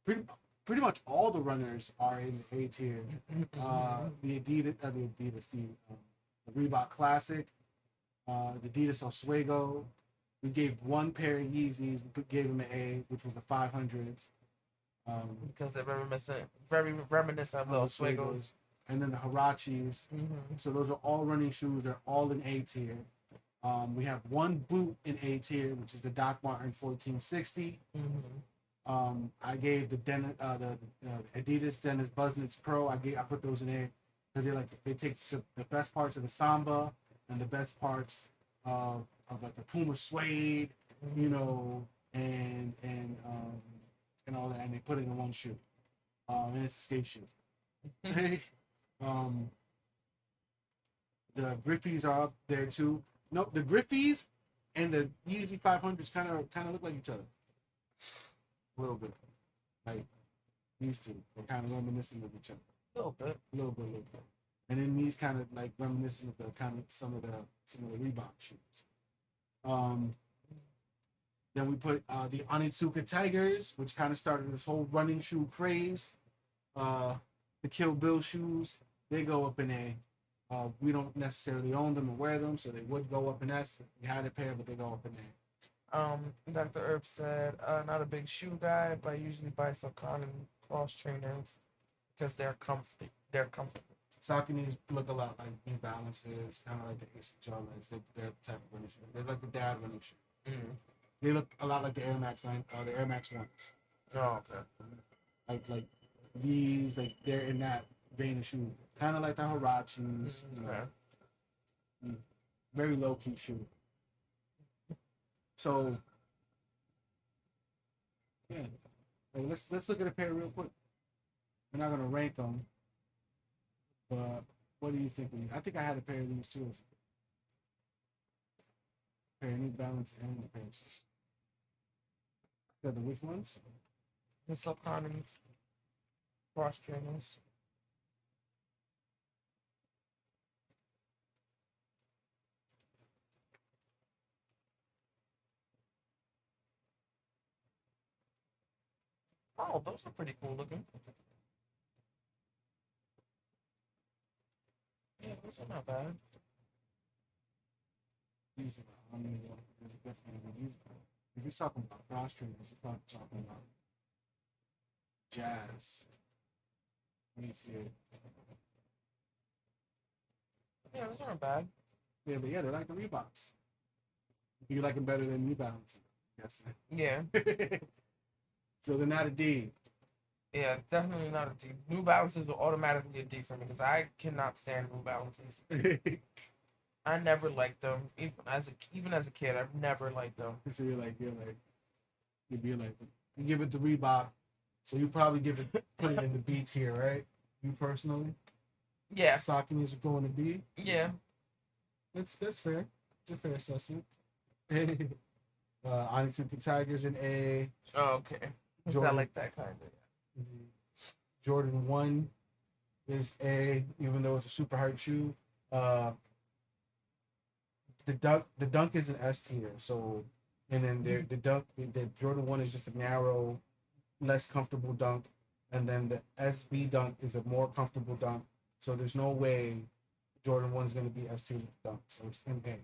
Pretty much all the runners are in the A tier. The Reebok Classic, the Adidas Oswego. We gave one pair of Yeezys, we gave them an A, which was the 500s. Because they're very reminiscent of the Oswegos. And then the Hirachis. Mm-hmm. So those are all running shoes. They're all in A tier. We have one boot in A tier, which is the Doc Martin 1460. Mm-hmm. I gave the Adidas Dennis Buznits Pro. I put those in A because they take the best parts of the Samba and the best parts of like the Puma Suede, you know, and all that, and they put it in one shoe. And it's a skate shoe. The Griffies are up there too. No, the Griffies and the Yeezy 500s kind of look like each other. A little bit. Like these two. They're kind of reminiscent of each other. A little bit. And then these kind of like reminiscent of the kind of some of the Reebok shoes. Then we put the Onitsuka Tigers, which kind of started this whole running shoe craze. The Kill Bill shoes, they go up in A. We don't necessarily own them or wear them, so they would go up in S if we had a pair, but they go up in A. Dr. Herb said, not a big shoe guy, but I usually buy Saucony cross trainers because they're comfortable. Sauconys look a lot like New Balances, kind of like the ACG. They're the type of running shoe. They're like the dad running shoe. Mm. They look a lot like the Air Max 9, the Air Max 1s. Oh, okay. Like these, like they're in that vein of shoe. Kind of like the Hirachis. Mm-hmm. You know, very low key shoe. So yeah, hey, let's look at a pair real quick. We're not gonna rank them, but what do you think? I think I had a pair of these too. A pair of New Balance and a pair of. The which ones? The Saucony's cross trainers. Oh, those are pretty cool looking. Yeah, those are not bad. These are, I mean, there's a different one. These, if you're talking about cross trainers, you're probably talking about jazz. These here. Yeah, those aren't bad. Yeah, but yeah, they're like the Reeboks. You like them better than New Balance, yes. Yeah. So they're not a D. Yeah, definitely not a D. New Balances will automatically a D for me because I cannot stand New Balances. I never liked them. Even as a kid, I've never liked them. So you'd be like, you give it the Reebok, so you probably put it in the B tier, right? You personally? Yeah. Sauconys are going to B? Yeah. That's fair. It's a fair assessment. Onitsuka Tigers in A. Oh, okay. I like that kind of. Jordan 1 is A, even though it's a super hype shoe. The dunk is an S tier, so and then the Jordan 1 is just a narrow, less comfortable dunk, and then the SB dunk is a more comfortable dunk. So there's no way Jordan 1 is going to be S tier dunk, so it's in A.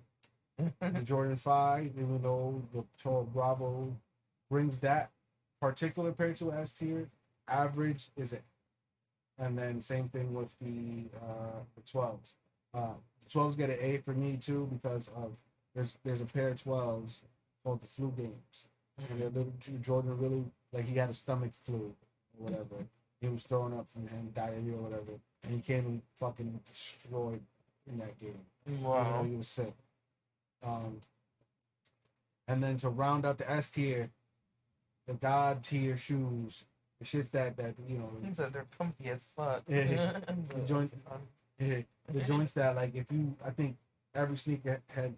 The Jordan 5, even though the Toro Bravo brings that particular pair to S tier, average is it. And then same thing with the 12s. The 12s get an A for me too because of there's a pair of 12s called the flu games. And they're little Jordan really like he had a stomach flu or whatever. He was throwing up and diarrhea or whatever. And he came and fucking destroyed in that game. Wow. He was sick. And then to round out the S tier, the God tier shoes, the shits that you know. He said they're comfy as fuck. The joints, the joints that like I think every sneakerhead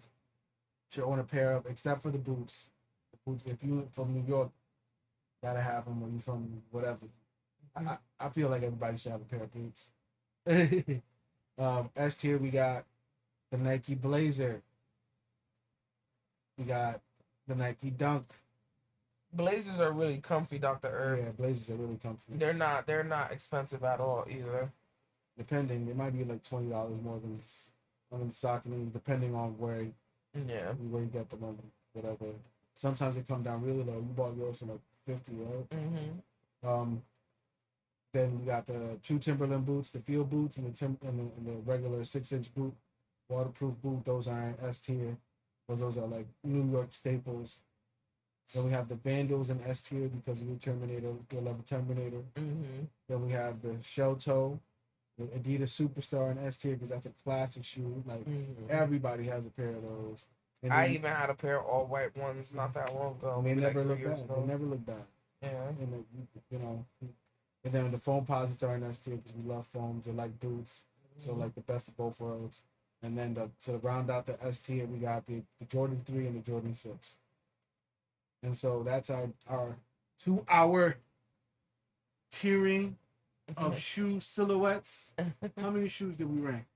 should own a pair of, except for the boots. The boots, if you from New York, gotta have them. Or you from whatever, I feel like everybody should have a pair of boots. S tier, we got the Nike Blazer. We got the Nike Dunk. Blazers are really comfy, Dr. Herb. Yeah, Blazers are really comfy. They're not expensive at all either. Depending, they might be like $20 more than the Sauconys, depending on where you get them, whatever. Sometimes they come down really low. You bought yours for like 50, right? Mm-hmm. Then we got the 2 Timberland boots, the field boots, and the regular 6-inch boot, waterproof boot. Those are in S tier. Those are like New York staples. Then we have the Vandals in S tier because of your Terminator, your level Terminator. Mm-hmm. Then we have the Shell Toe, the Adidas Superstar in S tier because that's a classic shoe. Like everybody has a pair of those. And I even had a pair of all white ones not that long ago. And they never look bad. They never look bad. Yeah. And you know, and then the foam posits are in S tier because we love foams. They're like boots, so like the best of both worlds. And then to round out the S tier, we got the Jordan 3 and the Jordan 6. And so that's our 2-hour tiering of shoe silhouettes. How many shoes did we rank?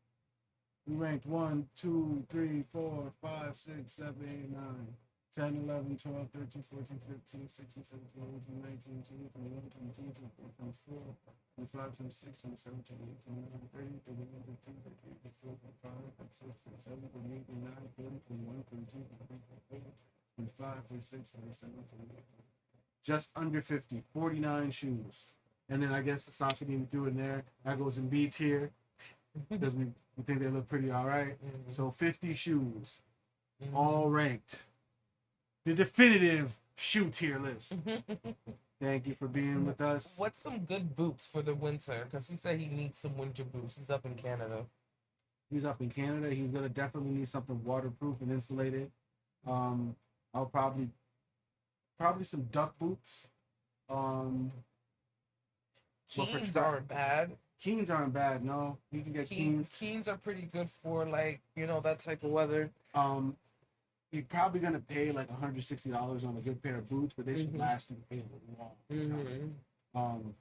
We ranked 1, 2, 3, 4, 5, 6, 7, 8, 9, 10, 11, 12, 13, 14, 15, 16, 17, 18, 19, 20, 21, 22, 23, 24, 25, 26, 27, 28, 29, 30, 31, 32, 33, 34, 35, 36, 37, 38, 39, 40, 41, 42, 43, 45, 46, 47, 48. Just under 50, 49 shoes. And then I guess the socks we need to do in there. That goes in B tier because we think they look pretty all right. So 50 shoes, all ranked. The definitive shoe tier list. Thank you for being with us. What's some good boots for the winter? Because he said he needs some winter boots. He's up in Canada. He's up in Canada. He's gonna definitely need something waterproof and insulated. I'll probably some duck boots. Keens aren't bad. Keens aren't bad. No, you can get Keens. Keens are pretty good for like that type of weather. You're probably gonna pay like $160 on a good pair of boots, but they should last you a long time.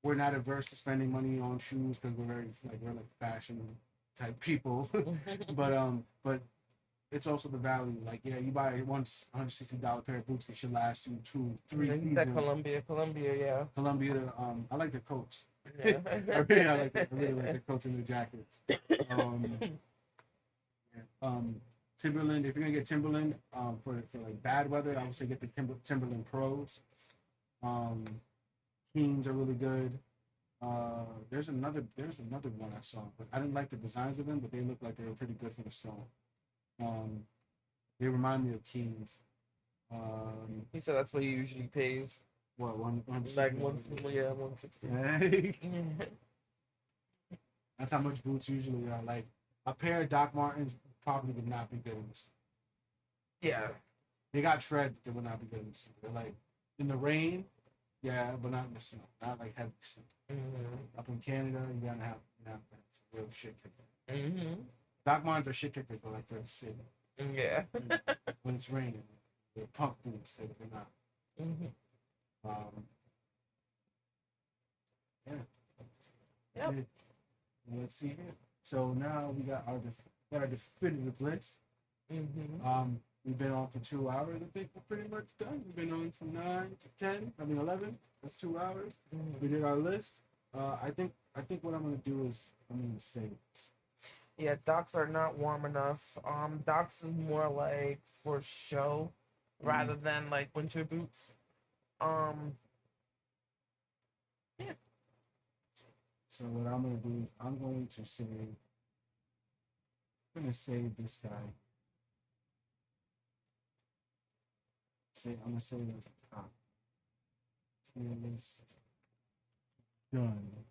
We're not averse to spending money on shoes because we're like fashion type people. but it's also the value. Like, yeah, you buy a $160 pair of boots, it should last you 2, 3 And that seasons. Columbia, yeah. Columbia, I like the coats. Yeah. I really like the coats and the jackets. Um, Timberland, if you're gonna get Timberland, for like bad weather, I would say get the Timberland Pros. Keens are really good. There's another one I saw, but I didn't like the designs of them, but they look like they were pretty good for the snow. They remind me of Keens. He said that's what he usually pays. What, 160? Like 160. Hey. That's how much boots usually are. Like a pair of Doc Martens probably would not be good in the snow. Yeah. They got tread that would not be good in the snow. They're like in the rain, yeah, but not in the snow. Not like heavy snow. Mm-hmm. Up in Canada, you gotta have real shit kicker. Mm-hmm. Doc Martens are shit kickers, but like for the city. Yeah. When it's raining, they're pump boots. They're not. Mm-hmm. Yeah. Yep. Let's see here. So now we got our definitive list. Mm-hmm. We've been on for 2 hours. I think we're pretty much done. We've been on from 9 to 10. 11. That's 2 hours. Mm-hmm. We did our list. I think what I'm gonna do is I'm gonna say this. Yeah, Docs are not warm enough. Docs is more like for show rather than like winter boots. Yeah. So what I'm gonna do is I'm gonna save this guy. I'm gonna save it as a top. Tier list. Done.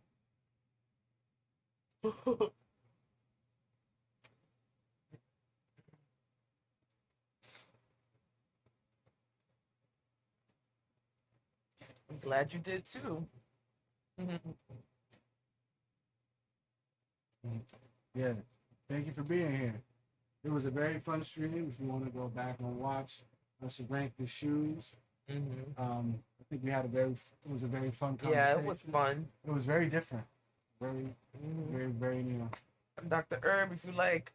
I'm glad you did too. Yeah. Thank you for being here. It was a very fun stream. If you want to go back and watch us rank the shoes, I think we had it was a very fun conversation. Yeah, it was fun. It was very different. Very, very new. Dr. Herb, if you like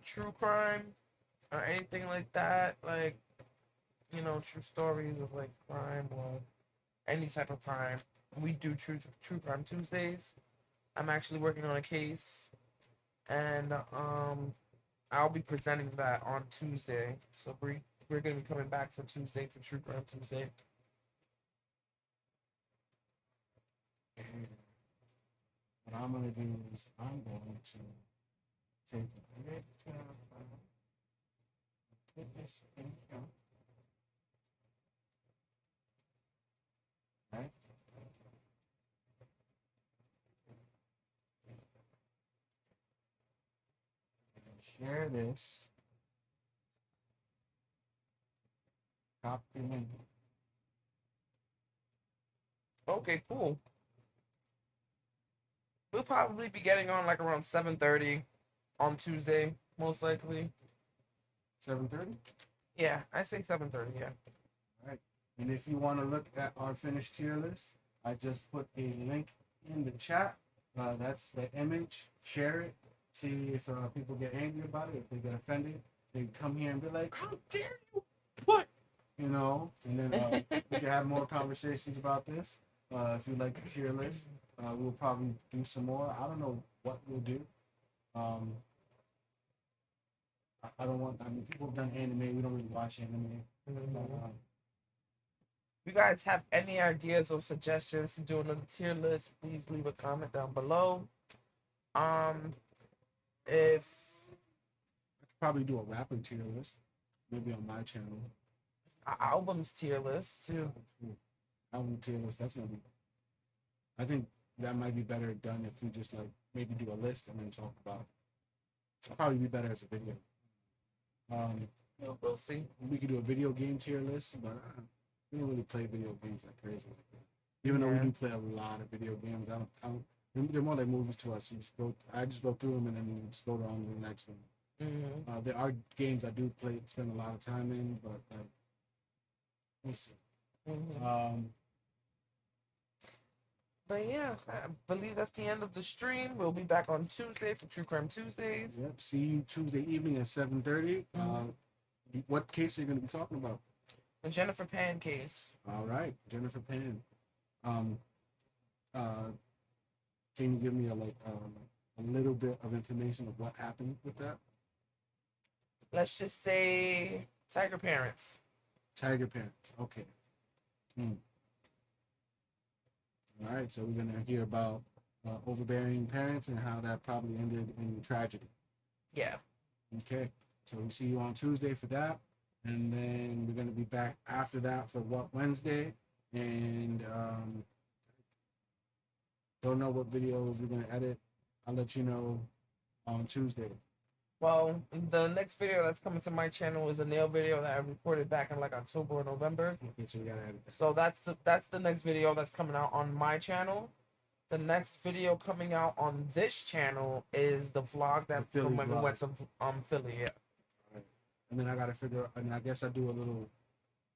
true crime or anything like that, like true stories of like crime or any type of crime, we do true crime Tuesdays. I'm actually working on a case, and I'll be presenting that on Tuesday. So we're gonna be coming back for Tuesday for True Crime Tuesday. What I'm gonna do is I'm going to take the red tab, put this in here. Right? And share this. Copy link. Okay, cool. We'll probably be getting on like around 7:30 on Tuesday, most likely. 7:30? Yeah, I say 7:30, yeah. All right. And if you want to look at our finished tier list, I just put a link in the chat. That's the image. share it, see if people get angry about it, if they get offended. They come here and be like, how dare you put, and then we can have more conversations about this. If you like the tier list, we'll probably do some more. I don't know what we'll do. I don't want, people have done anime, we don't really watch anime. If you guys have any ideas or suggestions to do another tier list, please leave a comment down below. If I could probably do a rapper tier list, maybe on my channel. Albums tier list too. Album tier list, that's gonna be. I think that might be better done if we just like maybe do a list and then talk about. It'll probably be better as a video. We'll see. We could do a video game tier list, but we don't really play video games like crazy. Even though we do play a lot of video games, they're more like movies to us. I just go through them and then we just go on to the next one. There are games I do play, spend a lot of time in, but we'll see. But yeah, I believe that's the end of the stream. We'll be back on Tuesday for True Crime Tuesdays. Yep. See you Tuesday evening at 7:30. What case are you going to be talking about? The Jennifer Pan case. All right, Jennifer Pan. Um, uh, can you give me a little bit of information of what happened with that? Let's just say tiger parents. Tiger parents. Okay. All right, so we're gonna hear about overbearing parents and how that probably ended in tragedy. Yeah. Okay, so we see you on Tuesday for that, and then we're gonna be back after that for What Wednesday, and don't know what videos we're gonna edit. I'll let you know on Tuesday. Well, the next video that's coming to my channel is a nail video that I recorded back in like October or November. Okay, so we gotta edit that. So that's the next video that's coming out on my channel. The next video coming out on this channel is the vlog that from when we went to Philly. Yeah. Right. And then I gotta figure out, and I guess I do a little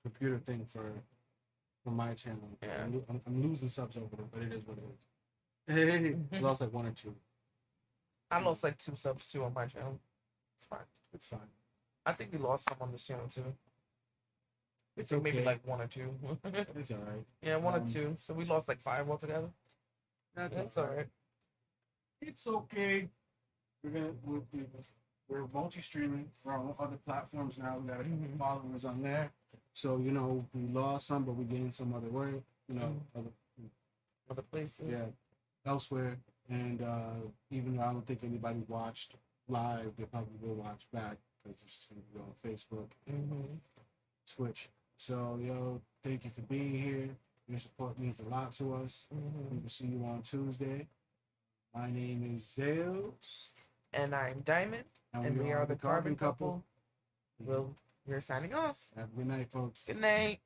computer thing for my channel. Yeah. I'm losing subs over it, but it is what it is. Hey, I lost like 1 or 2. I lost like 2 subs too on my channel. It's fine. It's fine. I think we lost some on this channel too. It's I think okay. maybe like 1 or 2. It's all right. Yeah, 1 or 2. So we lost like 5 altogether. That's all right. It's okay. We're multi-streaming. We're on other platforms now. We got a couple followers on there. So we lost some, but we gained some other way. Other places. Yeah, elsewhere. And even though I don't think anybody watched live, they probably will watch back because it's going to be on Facebook, Twitch. So, thank you for being here. Your support means a lot to us. We will see you on Tuesday. My name is ZALES. And I'm Diamond. And we are the Carbon Couple. We're signing off. Have a good night, folks. Good night.